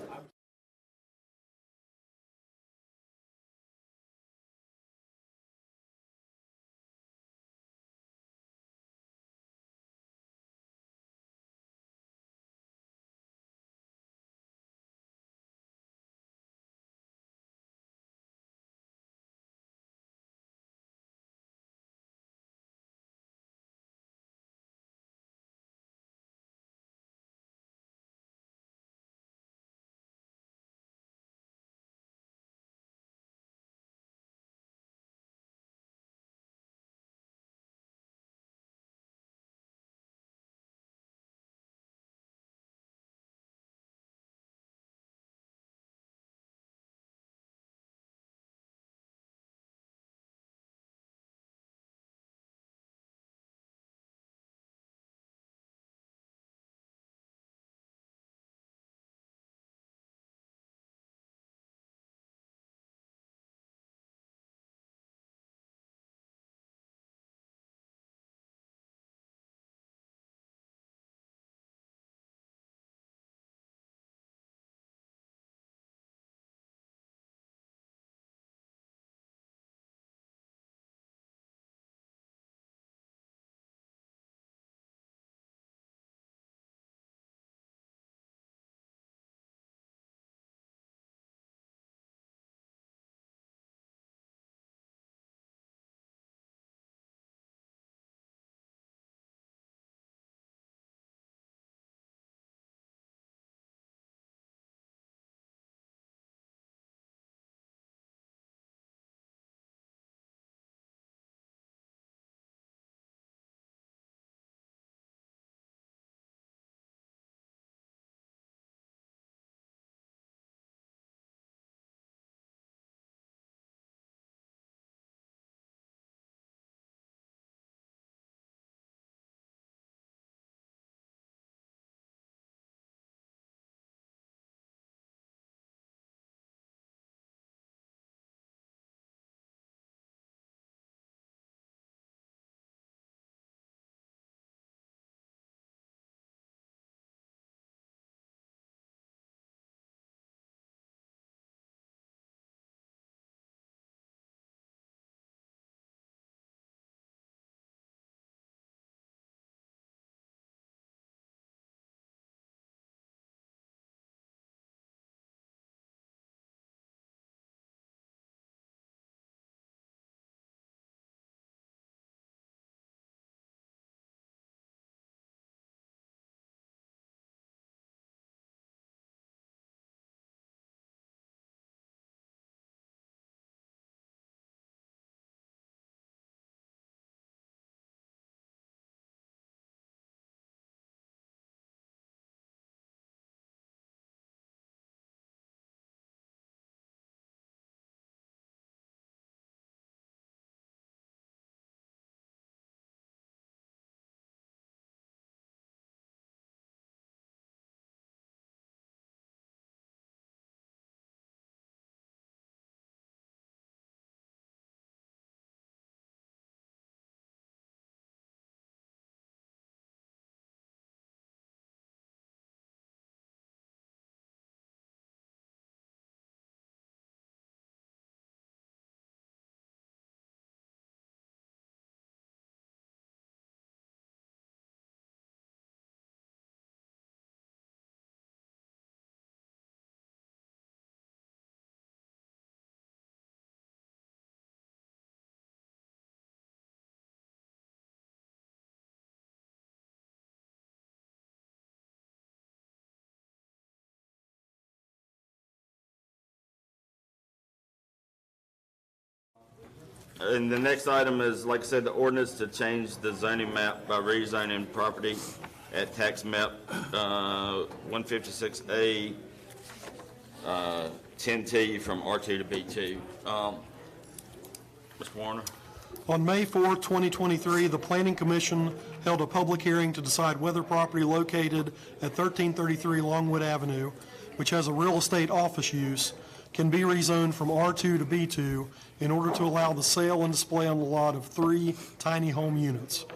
And the next item is, like I said, the ordinance to change the zoning map by rezoning property at tax map 156A 10T from R2 to B2. Mr. Warner? On May 4, 2023, the Planning Commission held a public hearing to decide whether property located at 1333 Longwood Avenue, which has a real estate office use, can be rezoned from R2 to B2 in order to allow the sale and display on the lot of 3 tiny home units.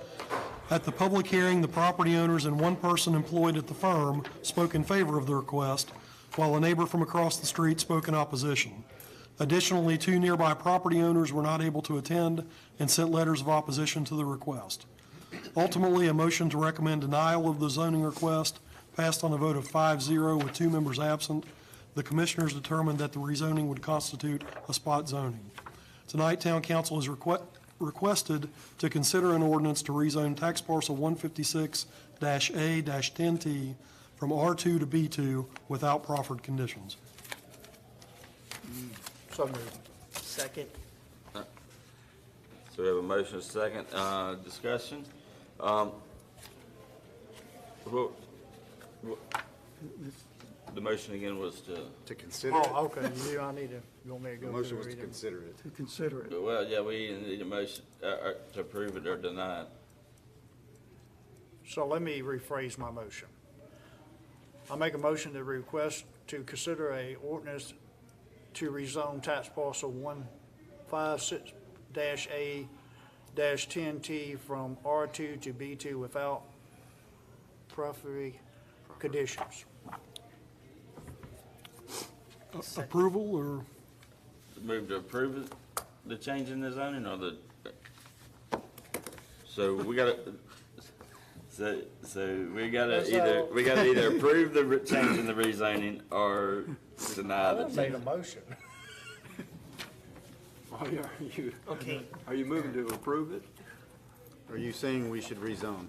At the public hearing, the property owners and one person employed at the firm spoke in favor of the request, while a neighbor from across the street spoke in opposition. Additionally, 2 nearby property owners were not able to attend and sent letters of opposition to the request. Ultimately, a motion to recommend denial of the zoning request passed on a vote of 5-0 with 2 members absent. The commissioners determined that the rezoning would constitute a spot zoning. Tonight, Town Council is requested to consider an ordinance to rezone tax parcel 156-A-10T from R2 to B2 without proffered conditions. So moved. Second. So we have a motion, and a second. Discussion. The motion again was To consider it. Oh, okay, I need to, you want me to The go motion through was to and read it? consider it. To consider it. well, yeah, we need a motion to approve it or deny it. So let me rephrase my motion. I make a motion to request to consider a ordinance to rezone tax parcel 156-A-10T from R2 to B2 without proffered conditions. Approval or? Move to approve it, the change in the zoning or the, so we gotta, so we gotta either approve the change in the rezoning or deny the Made change. a motion. Okay. Are you moving to approve it? Are you saying we should rezone?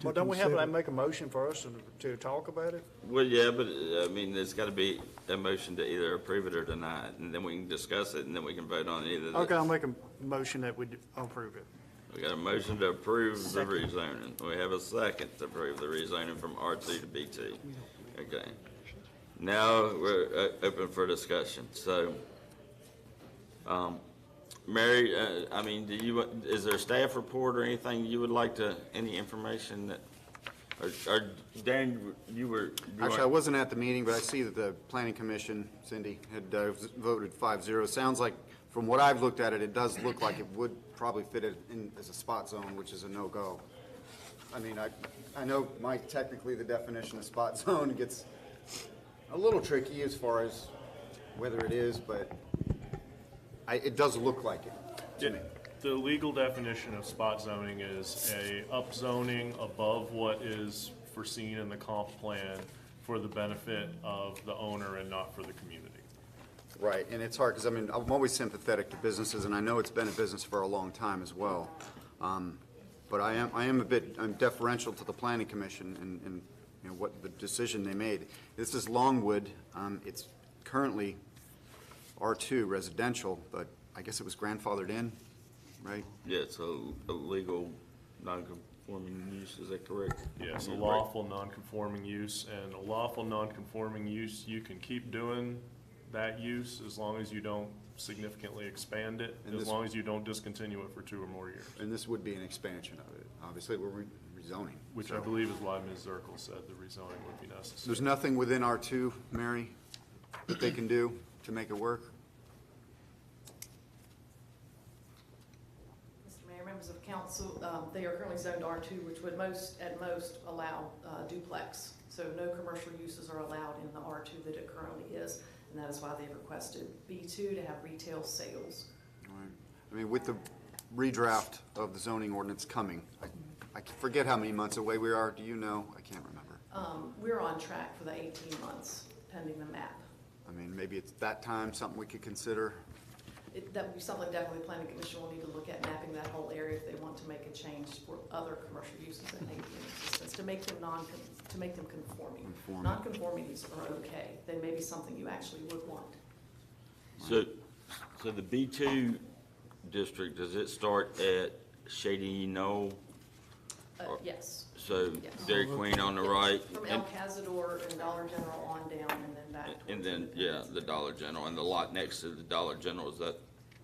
Well, don't we have to make a motion for us to talk about it? Well, yeah, but I mean, there's gotta be a motion to either approve it or deny it, and then we can discuss it, and then we can vote on either. Okay, I'll make a motion that we approve it. We got a motion to approve the rezoning. We have a second to approve the rezoning from R2 to B2. Okay. Now we're open for discussion. So, Mary, I mean, is there a staff report or anything you would like to, any information that, or Darren, Actually, I wasn't at the meeting, but I see that the Planning Commission, Cindy, had voted 5-0. Sounds like, from what I've looked at it, it does look like it would probably fit it in as a spot zone, which is a no-go. I mean, I know, Mike, technically the definition of spot zone gets a little tricky as far as whether it is, but it does look like it to me. The legal definition of spot zoning is a upzoning above what is foreseen in the comp plan for the benefit of the owner and not for the community. Right, and it's hard, because I mean, I'm always sympathetic to businesses, and I know it's been a business for a long time as well. But I'm deferential to the Planning Commission and you know, what the decision they made. This is Longwood. It's currently R2 residential, but I guess it was grandfathered in, right? Yeah, it's a legal non-conforming use, is that correct? Yes, a lawful non-conforming use, and a lawful non-conforming use, you can keep doing that use as long as you don't significantly expand it, as long as you don't discontinue it for 2 or more years. And this would be an expansion of it. Obviously, we're rezoning. Which I believe is why Ms. Zirkle said the rezoning would be necessary. There's nothing within R2, Mary, that they can do to make it work? Mr. Mayor, members of council, they are currently zoned R2, which would at most allow duplex. So no commercial uses are allowed in the R2 that it currently is, and that is why they've requested B2 to have retail sales. All right. I mean, with the redraft of the zoning ordinance coming, I forget how many months away we are. Do you know? I can't remember. We're on track for the 18 months pending the map. I mean, maybe it's that time, something we could consider. That would be something definitely the Planning Commission will need to look at, mapping that whole area if they want to make a change for other commercial uses that may be in existence, to make them conforming. Non-conformities are okay. They may be something you actually would want. So So the B2 district, does it start at Shady Knoll? Yes. So Yes. Dairy Queen on the Yes. right? From and- El Cazador and Dollar General on down and then back. And then, yeah, the Dollar General, and the lot next to the Dollar General, is that,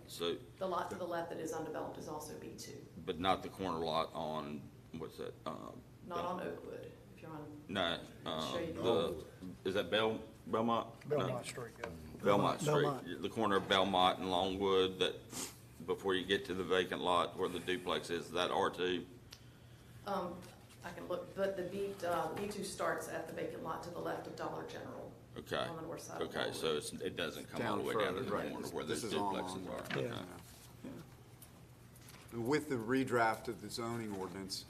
so, The lot to the left that is undeveloped is also B2, but not the corner lot on, what's that? not on Oakwood, if you're on. No, Show you is that Belmont? No. Street, yeah. Belmont Street, Belmont. the corner of Belmont and Longwood, that, before you get to the vacant lot where the duplex is, that R2? I can look, but the B2 starts at the vacant lot to the left of Dollar General. Okay. On the north side of Okay, so it doesn't come all Down the way down to further, the right. corner where This those is all duplexes along are. there. Okay. With the redraft of the zoning ordinance,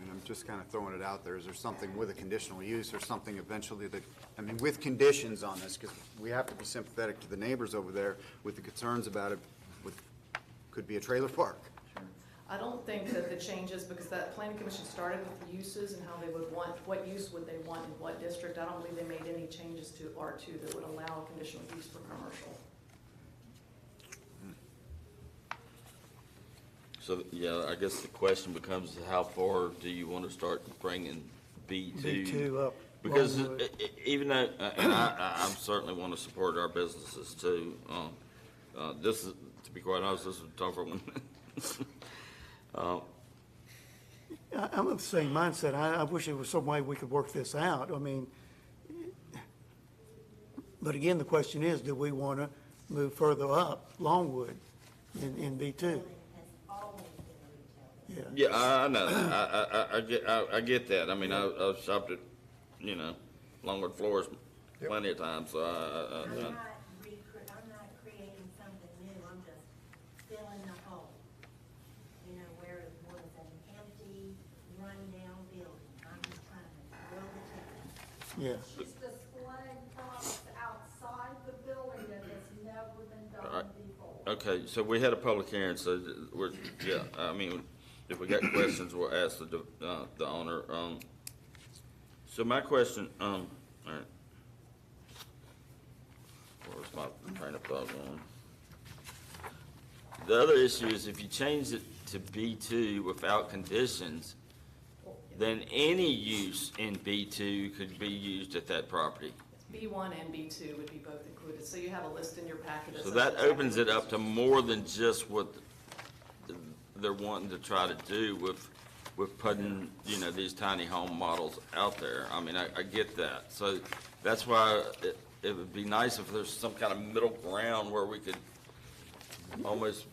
and I'm just kind of throwing it out there, is there something with a conditional use or something eventually that, I mean, with conditions on this, because we have to be sympathetic to the neighbors over there with the concerns about it, could be a trailer park. I don't think that the changes, because that planning commission started with the uses and how they would want, what use would they want in what district. I don't believe they made any changes to R2 that would allow conditional use for commercial. So, yeah, I guess the question becomes, how far do you want to start bringing B2? B2 up. Because Longwood. even though, and I certainly want to support our businesses too. This is, to be quite honest, this is a tougher one. I'm of the same mindset. I wish there was some way we could work this out. I mean, but again, the question is, do we want to move further up Longwood in B2? Yeah. Yeah, I know. I get that. I mean, I've shopped at, Longwood Floors plenty of times, so I'm not creating something new, I'm just filling the hole. Where it was an empty, run-down building, I'm just trying to fill the town. Yeah. She's displaying products outside the building that has never been done before. Okay, so we had a public hearing, so we're, yeah, I mean, if we got questions, we'll ask the owner. So my question, all right. Where's my train of thought going? The other issue is if you change it to B2 without conditions, then any use in B2 could be used at that property. B1 and B2 would be both included, so you have a list in your packet. So that opens it up to more than just what they're wanting to try to do with putting, these tiny home models out there. I mean, I get that. So that's why it would be nice if there's some kind of middle ground where we could almost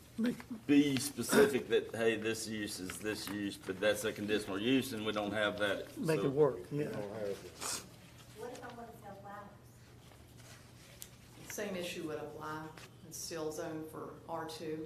be specific that, hey, this use is this use, but that's a conditional use, and we don't have that. Make So- it work, yeah. What if I want to sell flowers? Same issue would apply. It's still zoned for R2.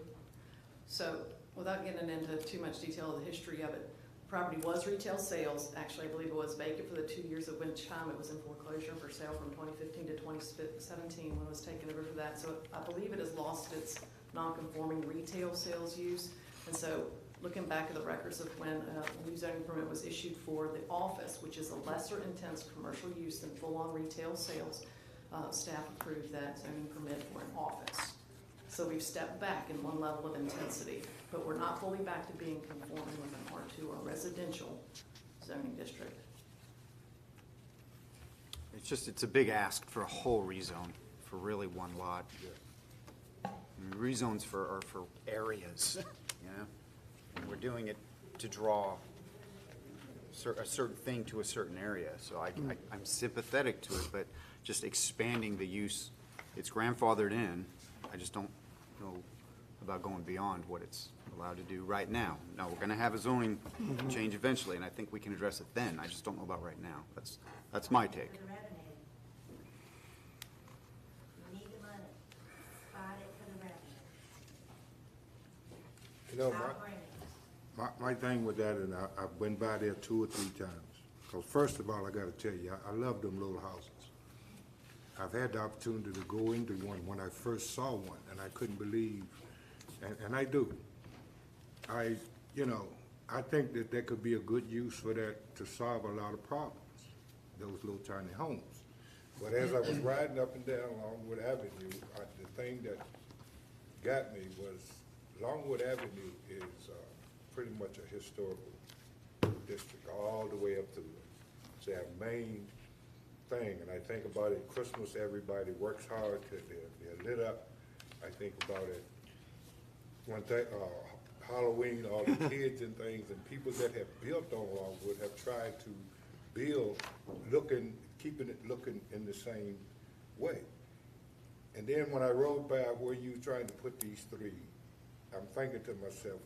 So without getting into too much detail of the history of it, the property was retail sales. Actually, I believe it was vacant for the 2 years at which time it was in foreclosure for sale from 2015 to 2017 when it was taken over for that. So I believe it has lost its non-conforming retail sales use. And so looking back at the records of when a new zoning permit was issued for the office, which is a lesser intense commercial use than full-on retail sales, staff approved that zoning permit for an office. So we've stepped back in one level of intensity, but we're not fully back to being conforming with an R2 or residential zoning district. It's a big ask for a whole rezone for really one lot. I mean, rezones are for areas, And we're doing it to draw a certain thing to a certain area. So I'm sympathetic to it, but just expanding the use, it's grandfathered in. I just don't know about going beyond what it's allowed to do right now. Now, we're gonna have a zoning change eventually, and I think we can address it then. I just don't know about right now. That's my take. For the revenue. You need the money. Spot it for the revenue. I'll bring it. My thing with that, and I've been by there 2 or 3 times. Because first of all, I gotta tell you, I love them little houses. I've had the opportunity to go into one when I first saw one, and I couldn't believe, and I do. I think that there could be a good use for that to solve a lot of problems, those little tiny homes. But as I was riding up and down Longwood Avenue, the thing that got me was Longwood Avenue is pretty much a historical district all the way up to it's our main thing. And I think about it, Christmas, everybody works hard, they're lit up. I think about it, one thing, Halloween, all the kids and things, and people that have built on Longwood have tried to build keeping it looking in the same way. And then when I rode by where you trying to put these three, I'm thinking to myself,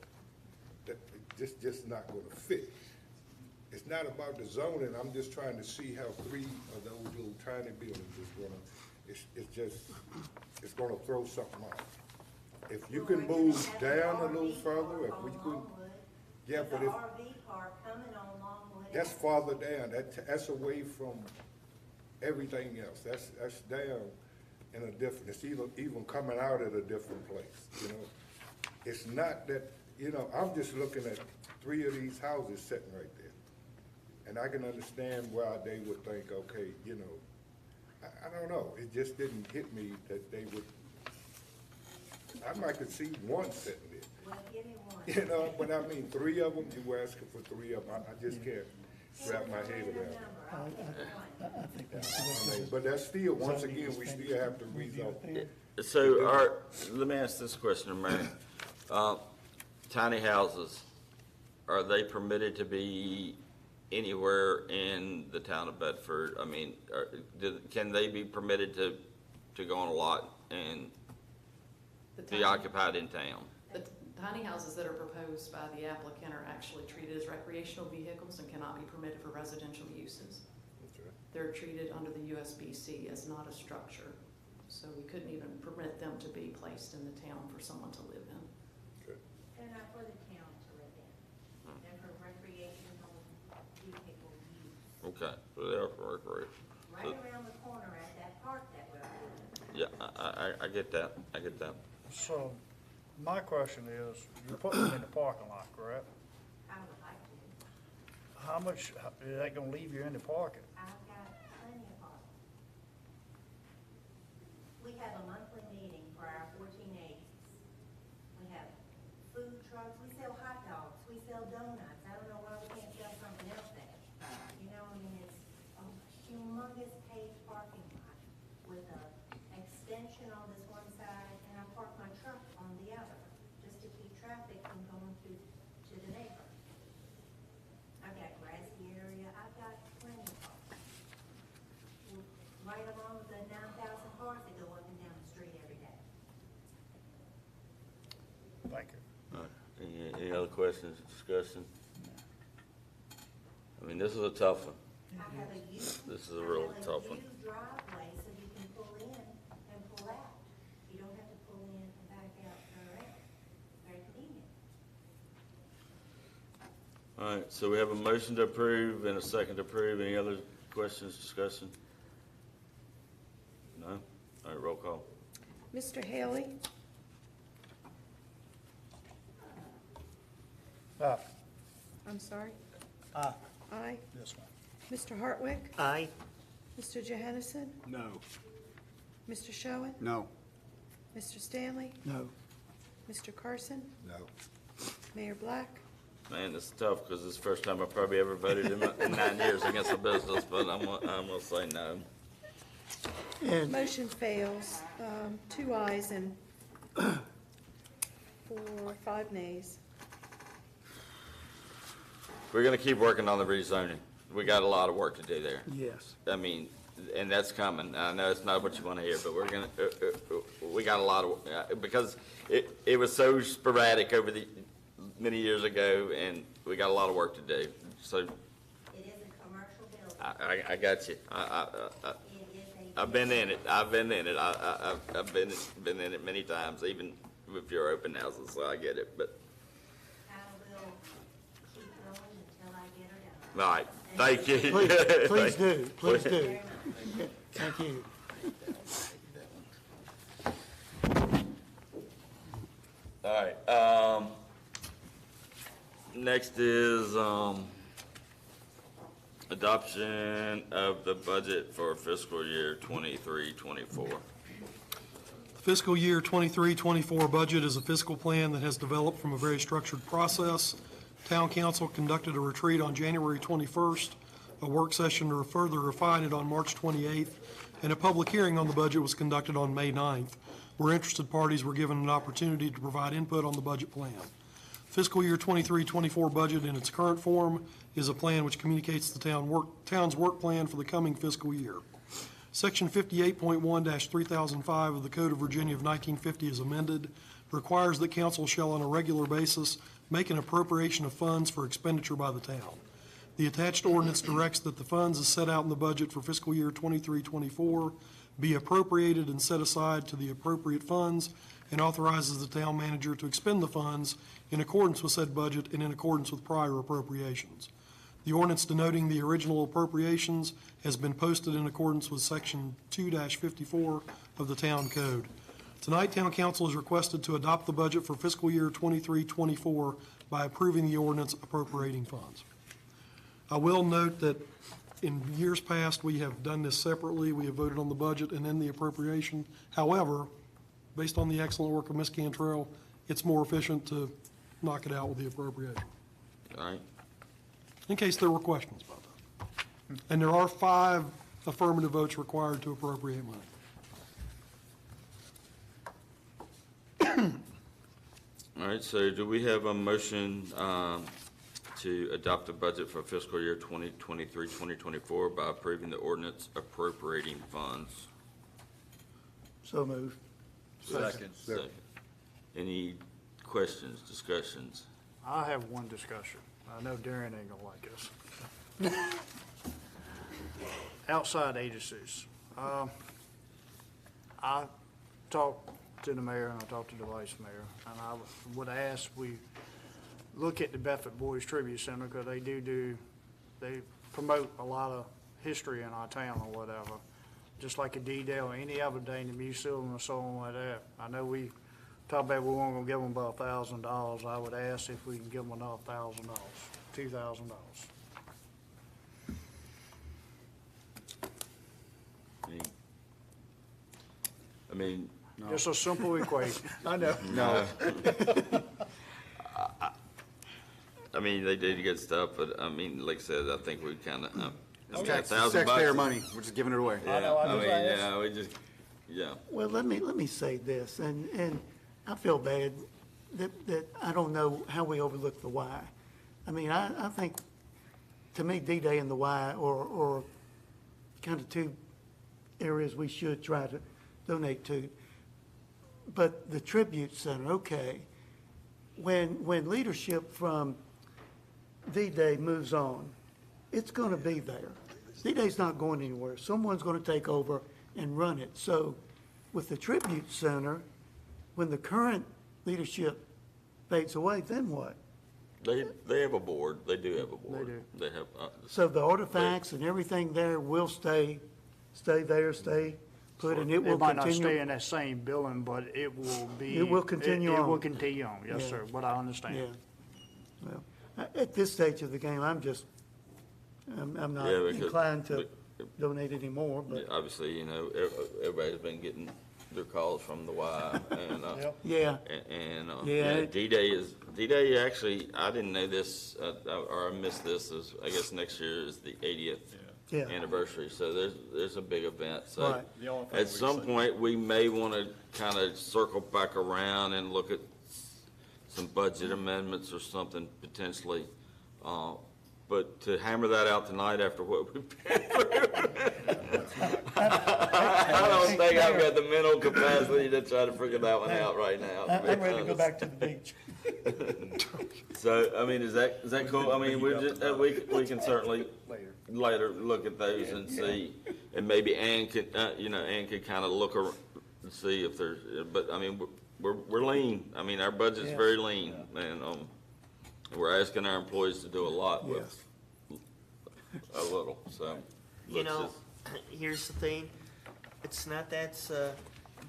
that it's just not gonna fit. It's not about the zoning, I'm just trying to see how three of those little tiny buildings is gonna, it's gonna throw something off. If you can move down a little further, if we could, yeah, but if, RV park coming on Longwood. that's farther down, that's away from everything else, that's down in a different, it's even coming out at a different place, you know. It's not that, you know, I'm just looking at three of these houses sitting right there. And I can understand why they would think, okay, you know, I don't know, it just didn't hit me that they would, I might could see one sitting there. Well, give me one. You know, but I mean, three of them, you were asking for three of them, I just can't wrap my head around it. I think that's. I mean, but that's still, once again, we still have to rezone. So let me ask this question, Mayor. Tiny houses, are they permitted to be anywhere in the town of Bedford? I mean, can they be permitted to go on a lot and be occupied in town? The tiny houses that are proposed by the applicant are actually treated as recreational vehicles and cannot be permitted for residential uses. Okay. They're treated under the USBC as not a structure, so we couldn't even permit them to be placed in the town for someone to live in. Okay. They're not for the town to live in. They're for recreational vehicle use. Okay, so they are for recreation. Right around the corner at that park that we're in. Yeah, I get that, I get that. So, my question is, you're putting them in the parking lot, correct? I would like to. How much, is that gonna leave you in the parking? I've got plenty of parking. We have a monthly meeting for our 1480s. We have food trucks, we sell hot dogs, we sell donuts. I don't know why we can't sell something else there. You know, I mean, it's a humongous paved parking lot with a extension on this one side, and I park my truck on the other, just to keep traffic from going to the neighbor. I've got grassy area, I've got plenty of parking. Right along with the 9,000 cars that go up and down the street every day. Thank you. All right. Any other questions, discussion? I mean, this is a tough one. I have a used, This is a really tough one. used driveway, so you can pull in and pull out. You don't have to pull in and back out forever. Very convenient. All right, so we have a motion to approve and a second to approve. Any other questions, discussion? No? All right, roll call. Mr. Haley? I'm sorry? Aye. Aye. This one. Mr. Hartwick? Aye. Mr. Johannesson? No. Mr. Schoen? No. Mr. Stanley? No. Mr. Carson? No. Mayor Black? Man, it's tough because it's the first time I probably ever voted in 9 years against a business, but I'm gonna say no. And Motion fails. 2 ayes and 5 nays. We're gonna keep working on the rezoning. We got a lot of work to do there. yes. I mean, and that's coming. I know it's not what you want to hear, but we're gonna, we got a lot of, because it was so sporadic over the many years ago, and we got a lot of work to do. So It is a commercial building. I got you. I've been in it. I've been in it. I've been in it many times, even with your open houses, so I get it, but. I will keep going until I get her done. All right, thank you. Please do, please do. Thank you. All right, next is, adoption of the budget for fiscal year 23-24. Fiscal year 23-24 budget is a fiscal plan that has developed from a very structured process. Town council conducted a retreat on January 21st, a work session to further refine it on March 28th, and a public hearing on the budget was conducted on May 9th, where interested parties were given an opportunity to provide input on the budget plan. Fiscal year 23-24 budget in its current form is a plan which communicates the town's work plan for the coming fiscal year. Section 58.1-3005 of the Code of Virginia of 1950 is amended, requires that council shall on a regular basis make an appropriation of funds for expenditure by the town. The attached ordinance directs that the funds as set out in the budget for fiscal year 23-24 be appropriated and set aside to the appropriate funds, and authorizes the town manager to expend the funds in accordance with said budget and in accordance with prior appropriations. The ordinance denoting the original appropriations has been posted in accordance with Section 2-54 of the Town Code. Tonight, Town Council is requested to adopt the budget for fiscal year 23-24 by approving the ordinance appropriating funds. I will note that in years past, we have done this separately. We have voted on the budget and then the appropriation. However, based on the excellent work of Ms. Cantrell, it's more efficient to knock it out with the appropriation. All right. In case there were questions about that. And there are 5 affirmative votes required to appropriate money. All right, so do we have a motion to adopt the budget for fiscal year 2023-2024 by approving the ordinance appropriating funds? So moved. Second. Any questions, discussions? I have one discussion. I know Darren ain't gonna like this. Outside agencies. I talked to the mayor and I talked to the vice mayor, and I would ask we look at the Bedford Boys Tribute Center, because they promote a lot of history in our town or whatever, just like a D-Day or any other day in the museum or so on like that. I know we talked about we weren't gonna give them about $1,000. I would ask if we can give them another $1,000, $2,000. I mean, Just a simple equation. I know. no. I mean, they did good stuff, but I mean, like I said, I think we kind of. It's taxpayer money. We're just giving it away. Yeah, I mean, yeah, we just, yeah. Well, let me say this, and I feel bad that I don't know how we overlook the why. I mean, I think, to me, D-Day and the why are kind of two areas we should try to donate to. But the tribute center, okay, when leadership from D-Day moves on, it's going to be there. D-Day's not going anywhere. Someone's going to take over and run it. So with the tribute center, when the current leadership fades away, then what? They have a board. They do have a board. They do. They have. So the artifacts and everything there will stay there, put, and it will It might not stay continue. in that same building, but it will be. It will continue It will on. continue on, yes, Yeah. sir, but I understand. Yeah. Well, at this stage of the game, I'm not Yeah, because- inclined to donate anymore, but. Obviously, you know, everybody's been getting their calls from the Y, and Yeah. yeah, D-Day actually, I didn't know this, or I missed this. I guess next year is the 80th Yeah. anniversary, so there's a big event. So Right. at some point, we may want to kind of circle back around and look at some budget amendments or something potentially. But to hammer that out tonight after what we've been through, I don't think I've got the mental capacity to try to figure that one out right now. I'm ready to go back to the beach. So, I mean, is that cool? I mean, we can certainly later look at those and see, and maybe Ann could, Ann could kind of look and see if there's, but I mean, we're lean. I mean, our budget's very lean, and we're asking our employees to do a lot with a little, so. You know, here's the thing, it's not that's a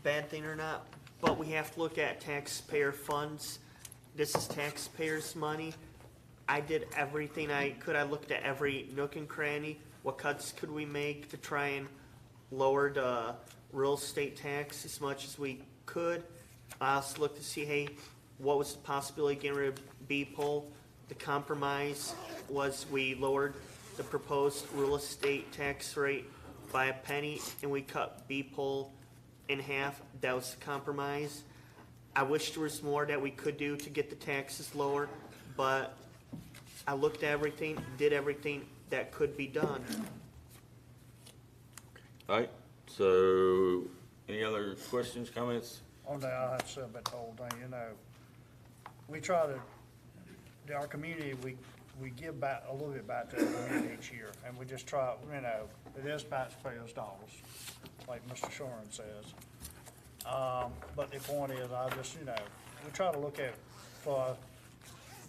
bad thing or not, but we have to look at taxpayer funds. This is taxpayers' money. I did everything I could. I looked at every nook and cranny. What cuts could we make to try and lower the real estate tax as much as we could. I also looked to see, hey, what was the possibility of getting rid of B-pole? The compromise was we lowered the proposed real estate tax rate by a penny, and we cut B-pole in half. That was the compromise. I wish there was more that we could do to get the taxes lower, but I looked at everything, did everything that could be done. All right, so any other questions, comments? One thing I have to say about the whole thing, you know, we try to, our community, we give back a little bit back to the community each year, and we just try, you know, it is taxpayers' dollars, like Mr. Shoren says. But the point is, I just, you know, we try to look at, for our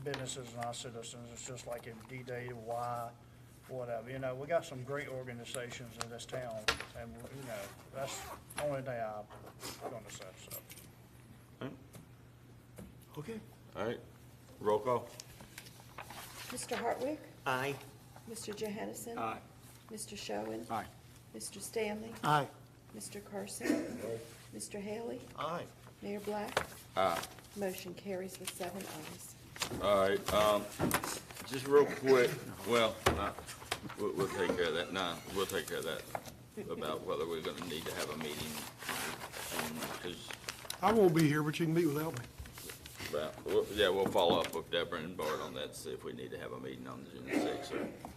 businesses and our citizens, it's just like in D-Day, Y, whatever, you know, we got some great organizations in this town, and, you know, that's the only thing I'm gonna say, so. Okay. All right, roll call. Mr. Hartwick? Aye. Mr. Johansson? Aye. Mr. Showen? Aye. Mr. Stanley? Aye. Mr. Carson? Mr. Haley? Aye. Mayor Black? Aye. Motion carries with 7 ayes. All right, just real quick, well, we'll take care of that, we'll take care of that, about whether we're gonna need to have a meeting, because, I won't be here, but you can meet without me. yeah, we'll follow up with Deborah and Bart on that, see if we need to have a meeting on June 6th,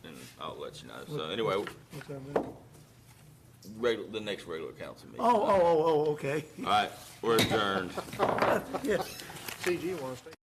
and I'll let you know. So anyway, What's that mean? the next regular council meeting. Oh, okay. All right, we're adjourned. Yeah. CG wants to stay.